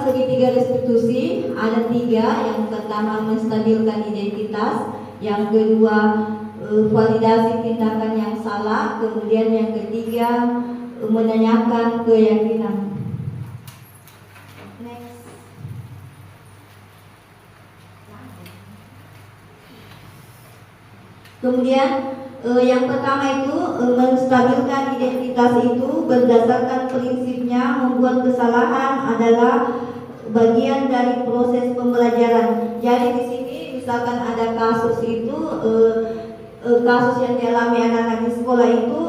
segitiga restitusi ada 3. Yang pertama menstabilkan identitas, yang kedua validasi tindakan yang salah, kemudian yang ketiga menanyakan keyakinan. Next. Kemudian yang pertama itu menstabilkan identitas itu berdasarkan prinsipnya membuat kesalahan adalah bagian dari proses pembelajaran. Jadi di sini misalkan ada kasus itu kasus yang dialami anak-anak di sekolah itu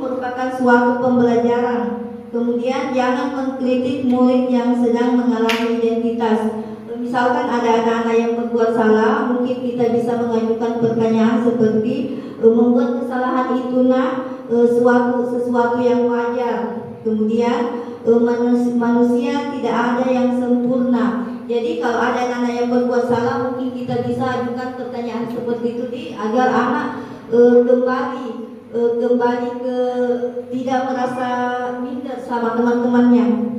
merupakan suatu pembelajaran. Kemudian jangan mengkritik murid yang sedang mengalami identitas. Misalkan ada anak-anak yang berbuat salah, mungkin kita bisa mengajukan pertanyaan seperti membuat kesalahan itu sesuatu yang wajar. Kemudian manusia tidak ada yang sempurna. Jadi kalau ada anak-anak yang berbuat salah, mungkin kita bisa ajukan pertanyaan seperti itu agar anak kembali ke tidak merasa minder sama teman-temannya.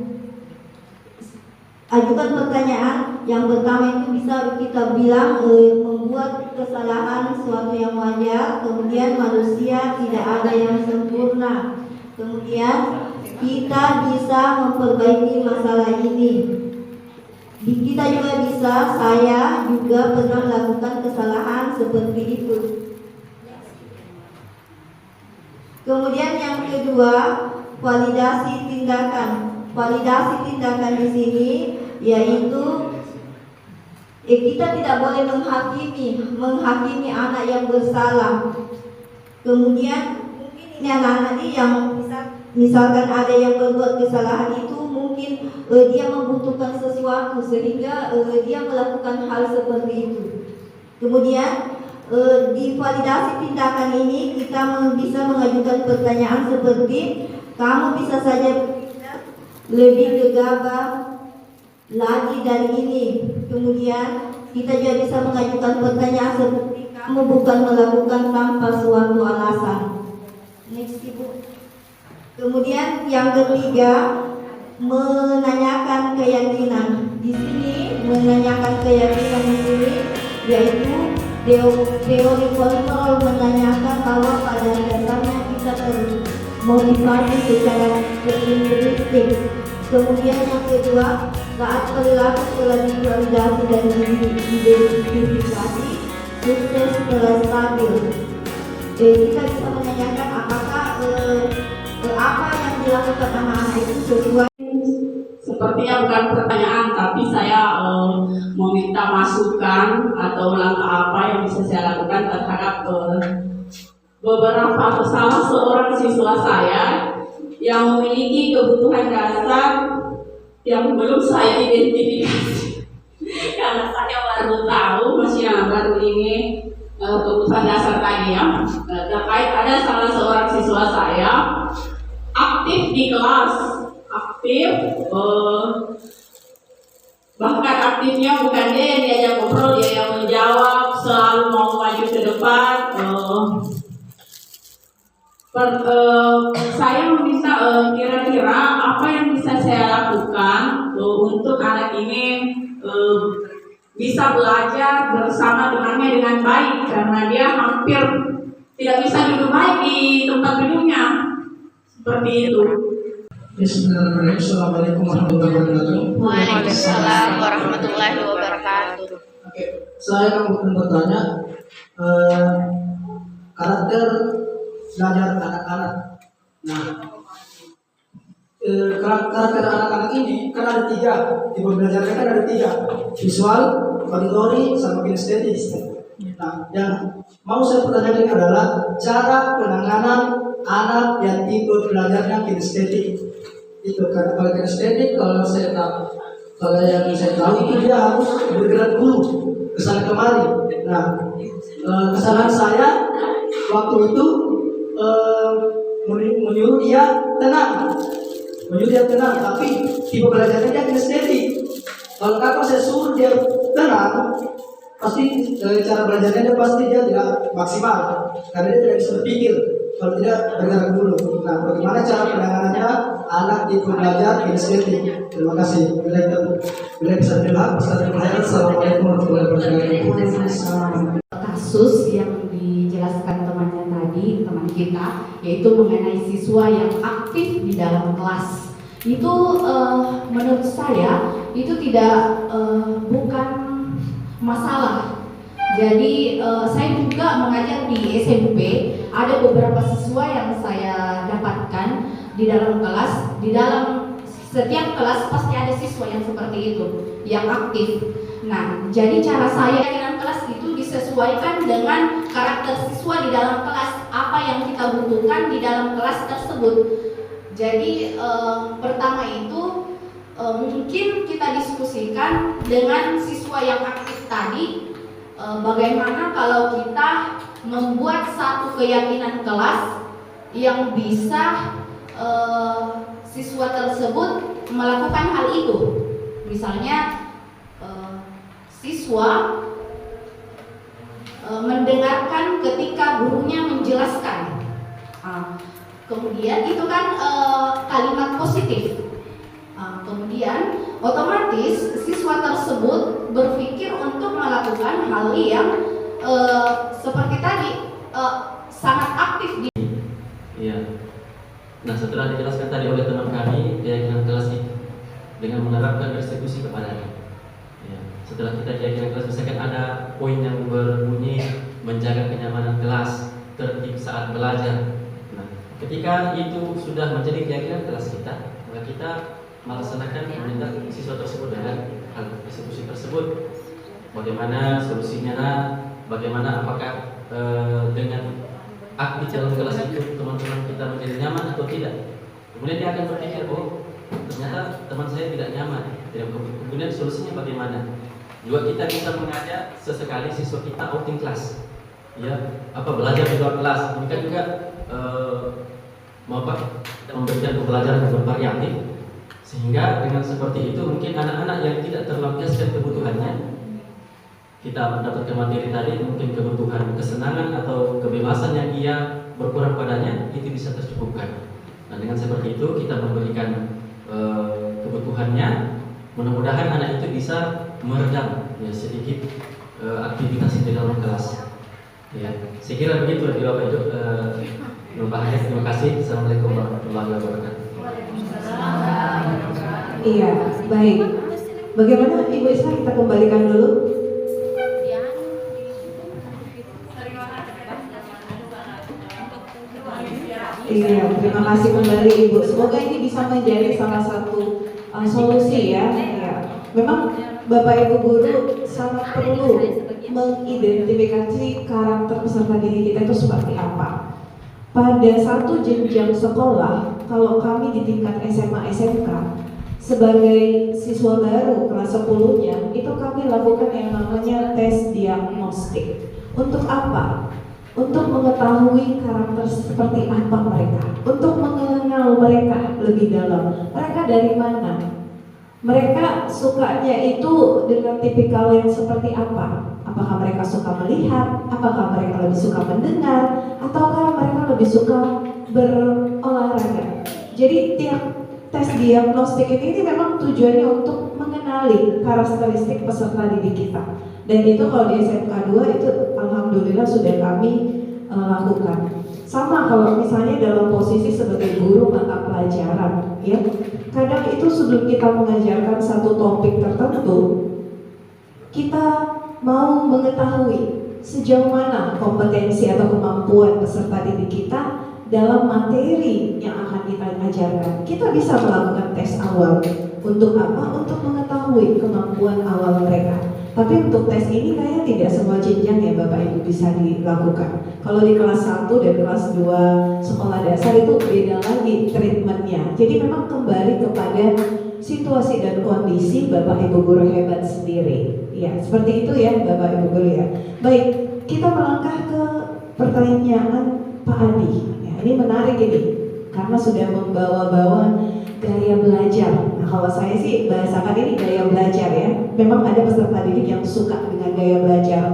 Ajukan pertanyaan yang pertama itu bisa kita bilang membuat kesalahan suatu yang wajar. Kemudian manusia tidak ada yang sempurna. Kemudian kita bisa memperbaiki masalah ini. Kita juga bisa, saya juga pernah melakukan kesalahan seperti itu. Kemudian yang kedua, validasi tindakan. Validasi tindakan di sini yaitu kita tidak boleh menghakimi anak yang bersalah. Kemudian mungkin ini anak-anak yang misalkan ada yang berbuat kesalahan itu mungkin dia membutuhkan sesuatu sehingga dia melakukan hal seperti itu. Kemudian di validasi tindakan ini kita bisa mengajukan pertanyaan seperti, kamu bisa saja lebih gegabah lagi dari ini. Kemudian kita juga bisa mengajukan pertanyaan seperti, kamu bukan melakukan tanpa suatu alasan. Next, Ibu. Kemudian yang ketiga, menanyakan keyakinan. Di sini menanyakan keyakinan di sini yaitu teori kontrol, menanyakan bahwa pada dasarnya kita termotivasi secara intrinsik. Kemudian yang kedua, saat perilaku telah divalidasi dan diidentifikasi, sukses telah stabil. Kita bisa menanyakan apakah apa yang dilakukan anak-anak itu sesuai. Sepertinya bukan pertanyaan, tapi saya meminta masukan atau langkah apa yang bisa saya lakukan terhadap beberapa salah seorang siswa saya yang memiliki kebutuhan dasar yang belum saya identifikasi. Karena saya baru tahu, masih baru ini kebutuhan dasar tadi ya. Terkait ada salah seorang siswa saya aktif di kelas, aktif, bahkan aktifnya bukan dia yang diajak ngobrol, dia yang menjawab, selalu mau maju ke depan. Saya meminta kira-kira apa yang bisa saya lakukan untuk anak ini bisa belajar bersama dengannya dengan baik, karena dia hampir tidak bisa duduk baik di tempat duduknya. Seperti itu. Bismillahirrahmanirrahim. Assalamualaikum warahmatullahi wabarakatuh. Waalaikumsalam warahmatullahi wabarakatuh. Oke, saya akan bertanya karakter belajar anak-anak. Nah, karakter anak-anak ini kan ada tiga, tipe belajarnya kan ada tiga: visual, auditory, sama kinestetis. Nah, yang mau saya pertanyakan adalah cara penanganan anak yang tipe belajarnya kinestetik. Itu karena kalau kinestetik, kalau yang saya tahu itu dia harus bergerak dulu kesana kemari. Nah, kesalahan saya waktu itu menyuruh dia tenang, tapi tipe belajarnya dia kinestetik. Kalau kakak saya suruh dia tenang, pasti cara belajarnya dia tidak maksimal, karena dia tidak bisa berpikir kalau tidak bergerak dulu. Nah, bagaimana cara penanganannya anak tipe belajar kinestetik? Terima kasih. Bila bisa bilang, Assalamualaikum warahmatullahi wabarakatuh. Kasus yang dijelaskan temannya tadi, teman kita, yaitu mengenai siswa yang aktif di dalam kelas. Itu menurut saya itu tidak bukan masalah. Jadi saya juga mengajar di SMP, ada beberapa siswa yang saya dapatkan di dalam kelas. Di dalam setiap kelas pasti ada siswa yang seperti itu, yang aktif. Nah, jadi cara saya dengan kelas itu disesuaikan dengan karakter siswa di dalam kelas, apa yang kita butuhkan di dalam kelas tersebut. Jadi pertama itu mungkin kita diskusikan dengan siswa yang aktif tadi, bagaimana kalau kita membuat satu keyakinan kelas yang bisa siswa tersebut melakukan hal itu. Misalnya siswa mendengarkan ketika gurunya menjelaskan. Kemudian itu kan kalimat positif. Kemudian otomatis siswa tersebut berpikir untuk melakukan hal yang seperti tadi sangat aktif di. Iya. Nah, setelah dijelaskan tadi oleh teman kami keyakinan kelas itu dengan menerapkan persekusi kepadanya. Ya. Setelah kita keyakinan kelas, misalkan ada poin yang berbunyi menjaga kenyamanan kelas, tertib saat belajar. Nah, ketika itu sudah menjadi keyakinan kelas kita, maka kita melaksanakan meminta siswa tersebut dengan hal persekusi tersebut. Bagaimana solusinya? Bagaimana apakah dengan aktif dalam kelas itu teman-teman kita menjadi nyaman atau tidak? Kemudian dia akan berpikir, oh ternyata teman saya tidak nyaman. Kemudian solusinya bagaimana? Juga kita bisa mengajak sesekali siswa kita outing kelas, ya, belajar di luar kelas. Ini kan juga memberikan pembelajaran yang bervariatif, sehingga dengan seperti itu mungkin anak-anak yang tidak terlampiaskan kebutuhannya, kita mendapatkan materi tadi, mungkin kebutuhan kesenangan atau kebebasan yang ia berkurang padanya, itu bisa tercukupkan. Nah, dengan seperti itu kita memberikan kebutuhannya, mudah-mudahan anak itu bisa meredam ya sedikit aktivitas di dalam kelas. Ya, saya kira begitu dari Bapak Ibu. Bahaya. Terima kasih. Assalamualaikum warahmatullahi wabarakatuh. Iya, baik. Bagaimana Ibu Isma, kita kembalikan dulu. Iya, terima kasih kembali Ibu. Semoga ini bisa menjadi salah satu solusi ya. Ya. Memang Bapak Ibu guru sangat perlu mengidentifikasi karakter peserta didik kita itu seperti apa. Pada satu jenjang sekolah, kalau kami di tingkat SMA SMK sebagai siswa baru kelas 10-nya, itu kami lakukan yang namanya tes diagnostik. Untuk apa? Untuk mengetahui karakter seperti apa mereka, untuk mengenal mereka lebih dalam. Mereka dari mana? Mereka sukanya itu dengan tipikal yang seperti apa? Apakah mereka suka melihat? Apakah mereka lebih suka mendengar? Ataukah mereka lebih suka berolahraga? Jadi tiap tes diagnostik ini memang tujuannya untuk mengenali karakteristik peserta didik kita. Dan itu kalau di SMK 2 itu alhamdulillah sudah kami lakukan. Sama kalau misalnya dalam posisi sebagai guru mata pelajaran, ya. Kadang itu sebelum kita mengajarkan satu topik tertentu, kita mau mengetahui sejauh mana kompetensi atau kemampuan peserta didik kita dalam materi yang akan kita ajarkan. Kita bisa melakukan tes awal. Untuk apa? Untuk mengetahui kemampuan awal mereka. Tapi untuk tes ini kayaknya tidak semua jenjang ya Bapak Ibu bisa dilakukan. Kalau di kelas 1 dan kelas 2 sekolah dasar itu beda lagi treatmentnya. Jadi memang kembali kepada situasi dan kondisi Bapak Ibu guru hebat sendiri. Ya, seperti itu ya Bapak Ibu guru ya. Baik, kita melangkah ke pertanyaan Pak Adi. Ya, ini menarik ini karena sudah membawa-bawa gaya belajar. Nah, kalau saya sih bahasakan ini gaya belajar ya. Memang ada peserta didik yang suka dengan gaya belajar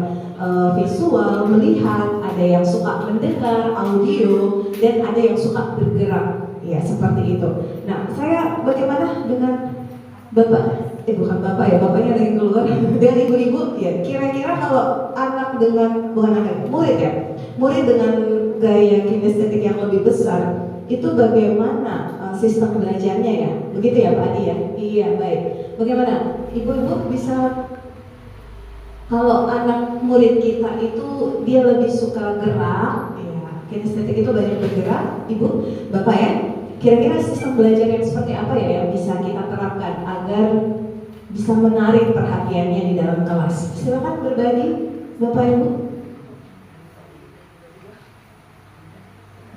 visual, melihat, ada yang suka mendengar, audio, dan ada yang suka bergerak. Ya, seperti itu. Nah, saya bagaimana dengan Bapak? Bukan Bapak ya, Bapaknya lagi keluar. Dengan ibu-ibu, ya kira-kira kalau anak dengan, bukan anak, murid ya, murid dengan gaya kinestetik yang lebih besar, itu bagaimana sistem belajarnya ya? Begitu ya Pak Adi ya? Iya, baik. Bagaimana? Ibu-ibu bisa, kalau anak murid kita itu dia lebih suka gerak, ya, kinestetik itu banyak bergerak, Ibu, Bapak ya? Kira-kira sistem belajar yang seperti apa ya yang bisa kita terapkan agar bisa menarik perhatiannya di dalam kelas? Silakan berbagi, Bapak Ibu.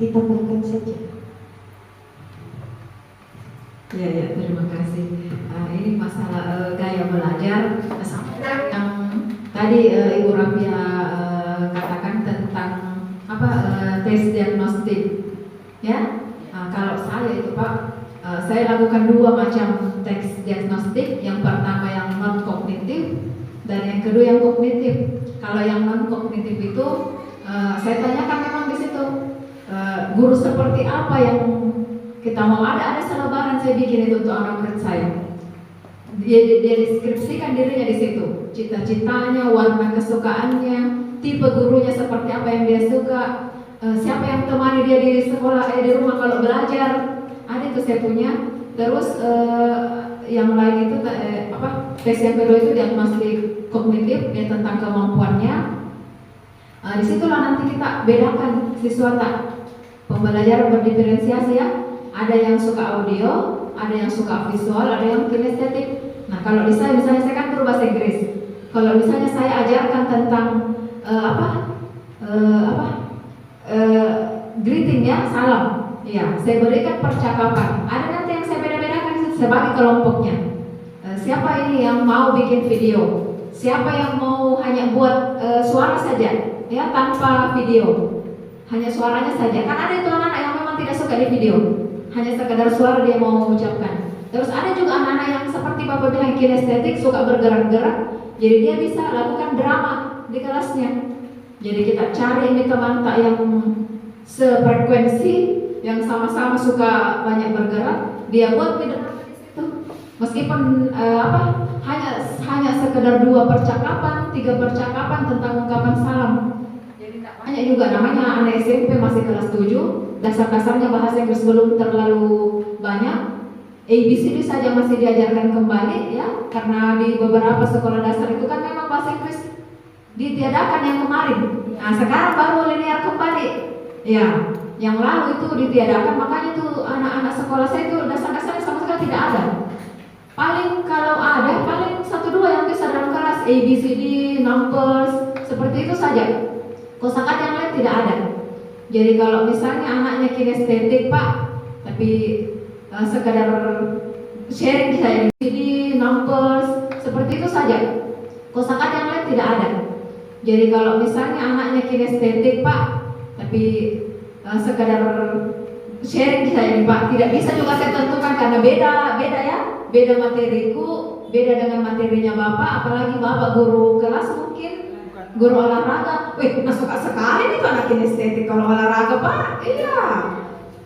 Ditambahkan saja. Ya, terima kasih. Ini masalah gaya belajar sama yang tadi Ibu Rafia katakan tentang tes diagnostik. Ya, kalau saya itu Pak, saya lakukan 2 macam tes diagnostik. Yang pertama yang non kognitif dan yang kedua yang kognitif. Kalau yang non kognitif itu saya tanyakan memang di situ guru seperti apa yang kita mau. Ada selebaran saya bikin itu untuk anak murid saya. Dia deskripsikan dirinya di situ, cita-citanya, warna kesukaannya, tipe gurunya seperti apa yang dia suka, siapa yang temani dia di sekolah, di rumah kalau belajar. Ada itu saya punya. Terus yang lain itu tes yang kedua itu diagnostik kognitif ya, tentang kemampuannya. Disitulah nanti kita bedakan siswa pembelajaran berdiferensiasi ya. Ada yang suka audio, ada yang suka visual, ada yang kinestetik. Nah, kalau misalnya saya kan guru bahasa Inggris. Kalau misalnya saya ajarkan tentang greeting ya, salam. Ya, saya berikan percakapan. Ada nanti yang saya beda-bedakan saya bagi kelompoknya. Siapa ini yang mau bikin video? Siapa yang mau hanya buat suara saja, ya tanpa video, hanya suaranya saja? Kan ada itu anak-anak yang memang tidak suka di video, hanya sekedar suara dia mau mengucapkan. Terus ada juga anak-anak yang seperti Bapak bilang kinestetik, suka bergerak-gerak, jadi dia bisa lakukan drama di kelasnya. Jadi kita cari ini teman tak yang sefrekuensi, yang sama-sama suka banyak bergerak, dia buat drama di situ. Meskipun hanya sekedar 2 percakapan, 3 percakapan tentang ungkapan salam. Jadi tidak banyak juga, namanya anak SMP masih kelas 7, dasar-dasarnya bahasa Inggris belum terlalu banyak. ABCD saja masih diajarkan kembali ya, karena di beberapa sekolah dasar itu kan memang bahasa Inggris ditiadakan yang kemarin. Nah sekarang baru linear kembali. Ya, yang lalu itu ditiadakan, makanya tuh anak-anak sekolah saya itu dasar-dasarnya sama sekali tidak ada. Paling kalau ada, paling 1-2 yang bisa dalam kelas, ABCD, numbers, seperti itu saja. Kosakata yang lain tidak ada. Jadi kalau misalnya anaknya kinestetik Pak, tapi sekadar sharing saya ABCD, numbers, seperti itu saja. Kosakata yang lain tidak ada. Jadi kalau misalnya anaknya kinestetik Pak, tapi sekadar sharing saya Pak, tidak bisa juga saya tentukan karena beda ya. Beda materiku, beda dengan materinya Bapak, apalagi Bapak guru kelas mungkin, guru olahraga. Wih, suka sekali nih anak kinestetik kalau olahraga Pak. Iya.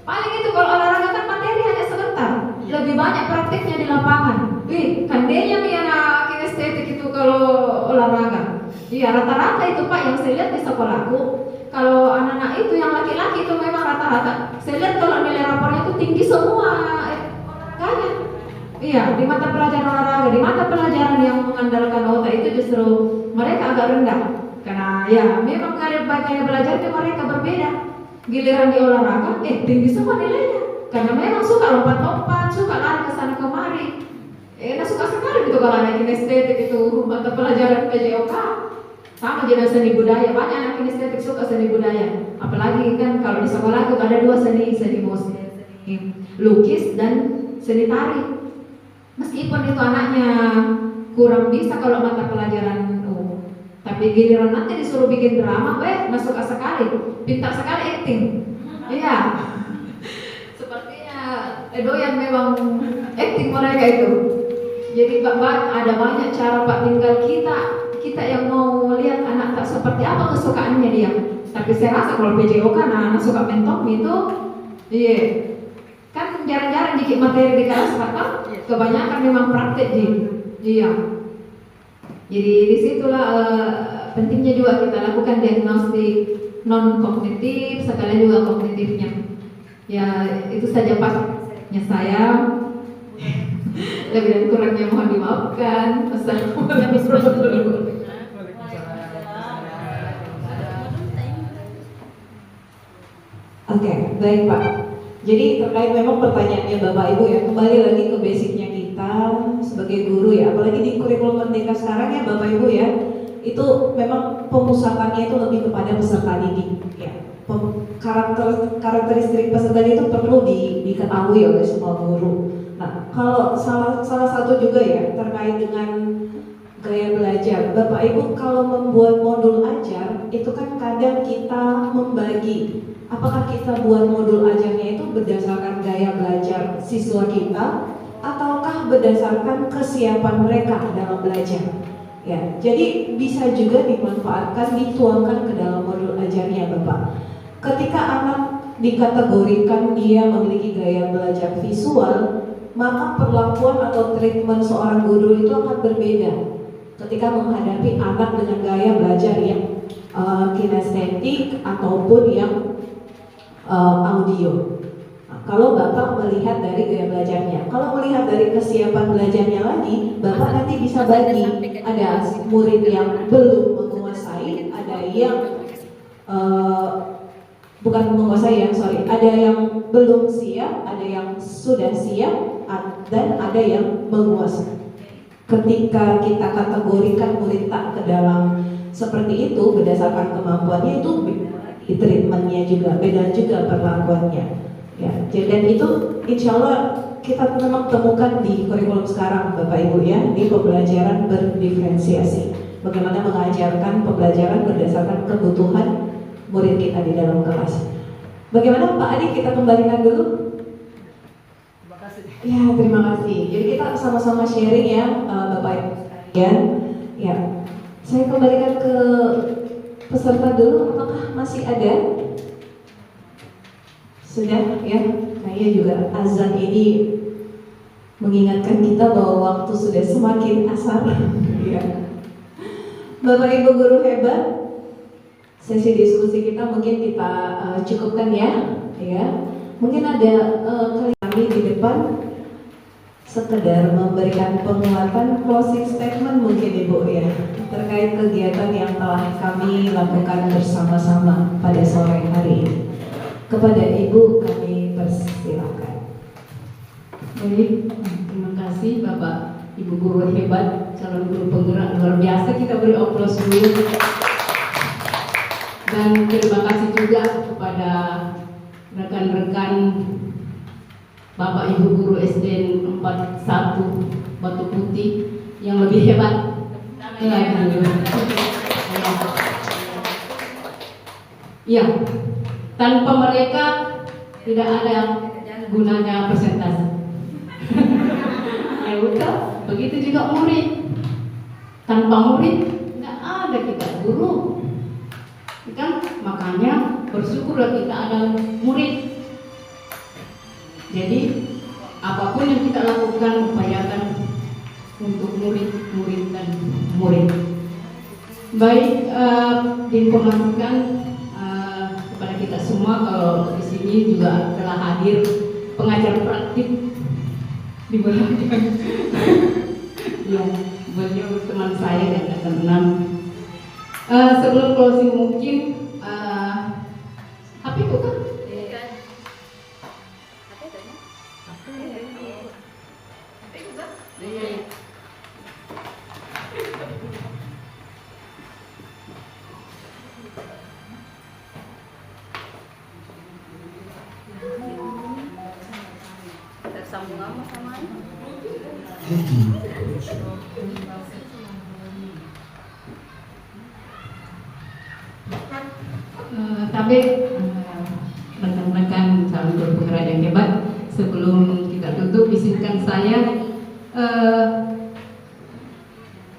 Paling itu kalau olahraga kan materi hanya sebentar, lebih banyak praktiknya di lapangan. Wih, kandenya nih anak kinestetik itu kalau olahraga. Iya, rata-rata itu Pak yang saya lihat di sekolahku. Kalau anak-anak itu yang laki-laki itu memang rata-rata. Saya lihat kalau nilai rapornya itu tinggi semua olahraganya. Iya, di mata pelajaran olahraga, di mata pelajaran yang mengandalkan otak itu justru mereka agak rendah. Karena ya memang gaya belajar itu mereka berbeda. Giliran di olahraga, tinggi semua nilainya. Karena memang suka lompat-lompat, suka lari ke sana kemari. Suka sekali gitu kalau anak kinestetik itu mata pelajaran PJOK. Sama jadi seni budaya, banyak anak kinestetik suka seni budaya. Apalagi kan kalau di sekolah itu ada 2 seni musik, seni lukis dan seni tari. Meskipun itu anaknya kurang bisa kalau mata pelajaran tapi giliran nanti disuruh bikin drama, masuk sekali, pintar sekali acting. Iya. Sepertinya doyan memang acting mereka itu. Jadi ada banyak cara Pak, tinggal kita yang mau lihat anak tak seperti apa kesukaannya dia. Tapi saya rasa kalau PJOK anak suka mentok itu, iya. Kan jarang-jarang dikit materi di kelas Pak, kebanyakan memang praktek iya. Jadi disitulah pentingnya juga kita lakukan diagnostik non kognitif sekalian juga kognitifnya. Ya itu saja Pak saya. Lebih dan kurangnya mohon dimaafkan. Assalamualaikum. Oke, baik Pak. Jadi terkait memang pertanyaannya Bapak Ibu ya, kembali lagi ke basicnya kita sebagai guru ya, apalagi di kurikulum merdeka sekarang ya Bapak Ibu ya, itu memang pemusatannya itu lebih kepada peserta didik ya. Karakteristik peserta didik itu perlu diketahui oleh semua guru. Nah, kalau salah satu juga ya terkait dengan gaya belajar, Bapak Ibu kalau membuat modul ajar itu kan kadang kita membagi. Apakah kita buat modul ajarnya itu berdasarkan gaya belajar siswa kita ataukah berdasarkan kesiapan mereka dalam belajar? Ya, jadi bisa juga dimanfaatkan, dituangkan ke dalam modul ajarnya Bapak. Ketika anak dikategorikan dia memiliki gaya belajar visual, maka perlakuan atau treatment seorang guru itu akan berbeda ketika menghadapi anak dengan gaya belajar yang kinestetik ataupun yang audio. Nah, kalau Bapak melihat dari gaya belajarnya, kalau melihat dari kesiapan belajarnya lagi, Bapak nanti bisa bagi. Ada murid yang belum menguasai, ada yang bukan menguasai ada yang belum siap, ada yang sudah siap, dan ada yang menguasai. Ketika kita kategorikan murid tak ke dalam seperti itu berdasarkan kemampuannya, itu di treatmentnya juga beda juga perlakuannya ya. Dan itu insya Allah kita memang temukan di kurikulum sekarang Bapak Ibu ya, di pembelajaran berdiferensiasi. Bagaimana mengajarkan pembelajaran berdasarkan kebutuhan murid kita di dalam kelas. Bagaimana Pak Adi, kita kembalikan dulu? Terima kasih. Ya, terima kasih. Jadi kita sama-sama sharing ya Bapak Ibu sekalian. Ya, saya kembalikan ke peserta dulu. Apakah masih ada? Sudah ya, kayaknya juga azan ini mengingatkan kita bahwa waktu sudah semakin asar. Ya. Bapak Ibu guru hebat, sesi diskusi kita mungkin kita cukupkan ya. Mungkin ada kami di depan sekedar memberikan penguatan closing statement mungkin Ibu ya, terkait kegiatan yang telah kami lakukan bersama-sama pada sore hari ini. Kepada Ibu kami persilakan. Baik, terima kasih Bapak Ibu guru hebat, calon guru penggerak luar biasa. Kita beri aplaus dulu. Dan terima kasih juga kepada rekan-rekan Bapak Ibu guru SD 41 Batu Putih yang lebih hebat lagi. Ya, tanpa mereka tidak ada gunanya presentasi. Ya betul, begitu juga murid. Tanpa murid nggak ada kita guru. Kan makanya bersyukurlah kita ada murid. Jadi apapun yang kita lakukan upayakan untuk murid dan murid. Baik, diinformasikan kepada kita semua kalau di sini juga telah hadir pengajar praktik di belakang. Ya, beliau teman saya dan akan enam. Sebelum closing mungkin HP bukan? Tersambung sama Tapi rekan-rekan calon guru penggerak yang hebat, sebelum kita tutup izinkan saya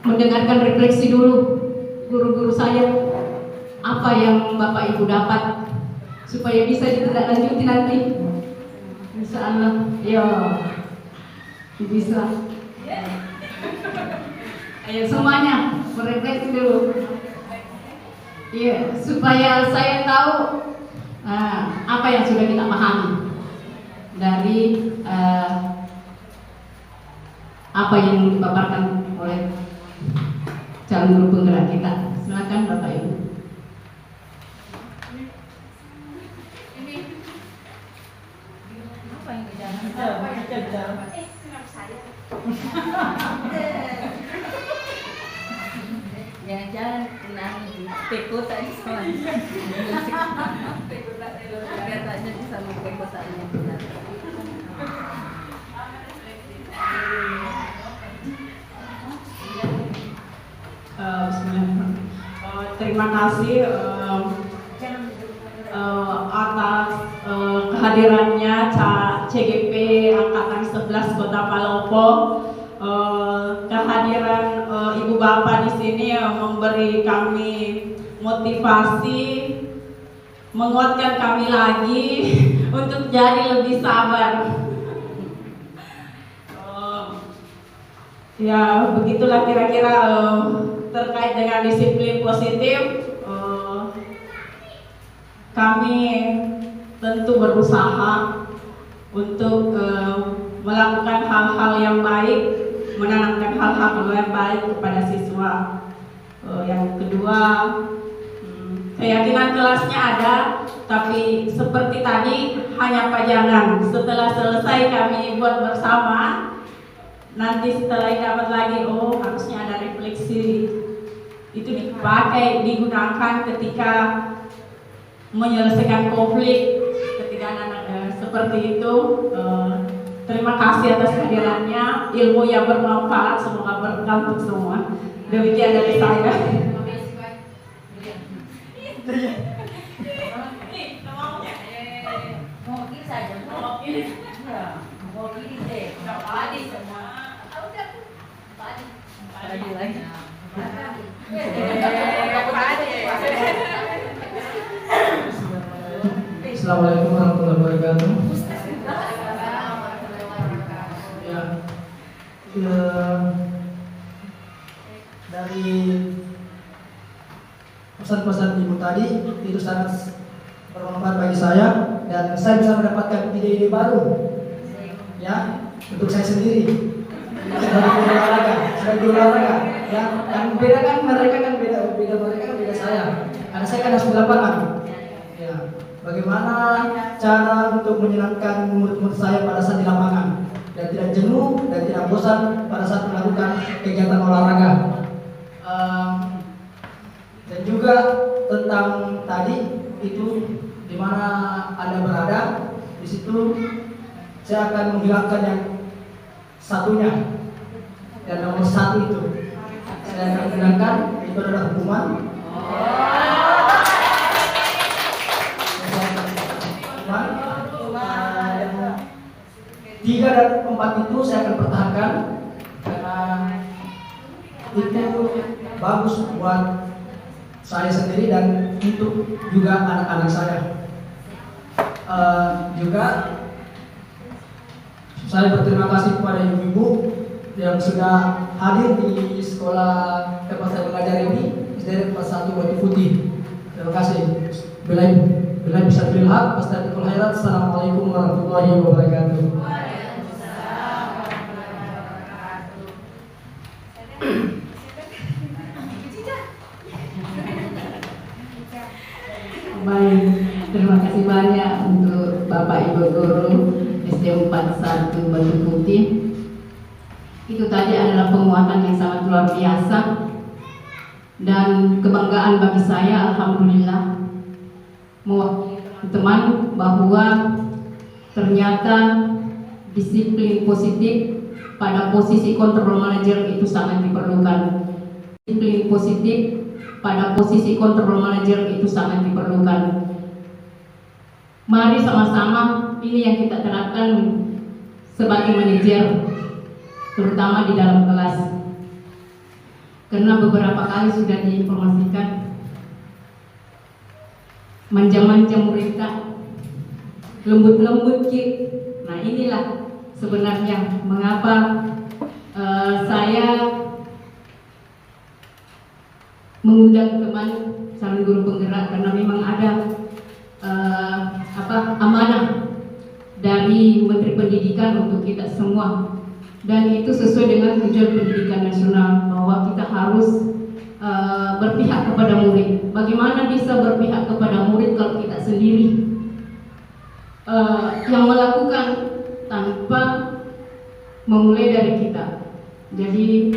mendengarkan refleksi dulu guru-guru saya, apa yang Bapak Ibu dapat supaya bisa ditindaklanjuti nanti. Insya Allah, ya bisa. Ayo semuanya merefleksi dulu. Iya, supaya saya tahu apa yang sudah kita pahami dari apa yang dipaparkan oleh calon guru penggerak kita. Silakan Bapak Ibu. Jangan-jangan kena teko tadi sama teko tak biar tanya sama teko tanya benar. Terima kasih atas kehadirannya CGP Angkatan 11 Kota Palopo. Kehadiran Ibu Bapak di sini memberi kami motivasi, menguatkan kami lagi untuk jadi lebih sabar. Ya begitulah kira-kira terkait dengan disiplin positif. Kami tentu berusaha untuk melakukan hal-hal yang baik, menanamkan hal-hal yang baik kepada siswa. Yang kedua, keyakinan kelasnya ada, tapi seperti tadi hanya pajangan. Setelah selesai kami buat bersama, nanti setelah dapat lagi, oh harusnya ada refleksi. Itu dipakai, digunakan ketika menyelesaikan konflik, ketika anak-anak seperti itu. Terima kasih atas kehadirannya, ilmu yang bermanfaat, semoga berkah untuk semua. Demikian dari saya. Assalamualaikum warahmatullahi wabarakatuh. Dari pesan-pesan ibu tadi itu sangat bermanfaat bagi saya dan saya bisa mendapatkan ide-ide baru ya untuk saya sendiri. Sebagai olahraga, yang beda kan mereka kan beda saya. Karena saya kan harus di lapangan. Ya, bagaimana cara untuk menyenangkan murid-murid saya pada saat di lapangan dan tidak jenuh dan tidak bosan pada saat melakukan kegiatan olahraga. Dan juga tentang tadi itu di mana Anda berada, di situ saya akan menghilangkan yang satunya. Dan nomor satu itu saya akan menghilangkan itu adalah hukuman. Tiga dan empat itu saya akan pertahankan karena itu bagus buat saya sendiri dan untuk juga anak-anak saya. Juga saya berterima kasih kepada ibu-ibu yang sudah hadir di sekolah tempat saya mengajar ini, SDN kelas 1 Batu Putih. Terima kasih. Bila bisa terlihat, Astagfirul khairat. Assalamualaikum warahmatullahi wabarakatuh. Baik, terima kasih banyak untuk Bapak Ibu Guru SD 41 Batu Putih. Itu tadi adalah penguatan yang sangat luar biasa dan kebanggaan bagi saya, alhamdulillah, mewakili teman bahwa ternyata disiplin positif pada posisi control manager itu sangat diperlukan. Disiplin positif pada posisi control manager itu sangat diperlukan. Mari sama-sama ini yang kita terapkan sebagai manajer, terutama di dalam kelas. Karena beberapa kali sudah diinformasikan, manja-manja murid Kak, lembut-lembut Ki. Nah inilah sebenarnya mengapa saya mengundang teman calon guru penggerak, karena memang ada amanah dari Menteri Pendidikan untuk kita semua. Dan itu sesuai dengan tujuan pendidikan nasional bahwa kita harus berpihak kepada murid. Bagaimana bisa berpihak kepada murid kalau kita sendiri yang melakukan tanpa memulai dari kita. Jadi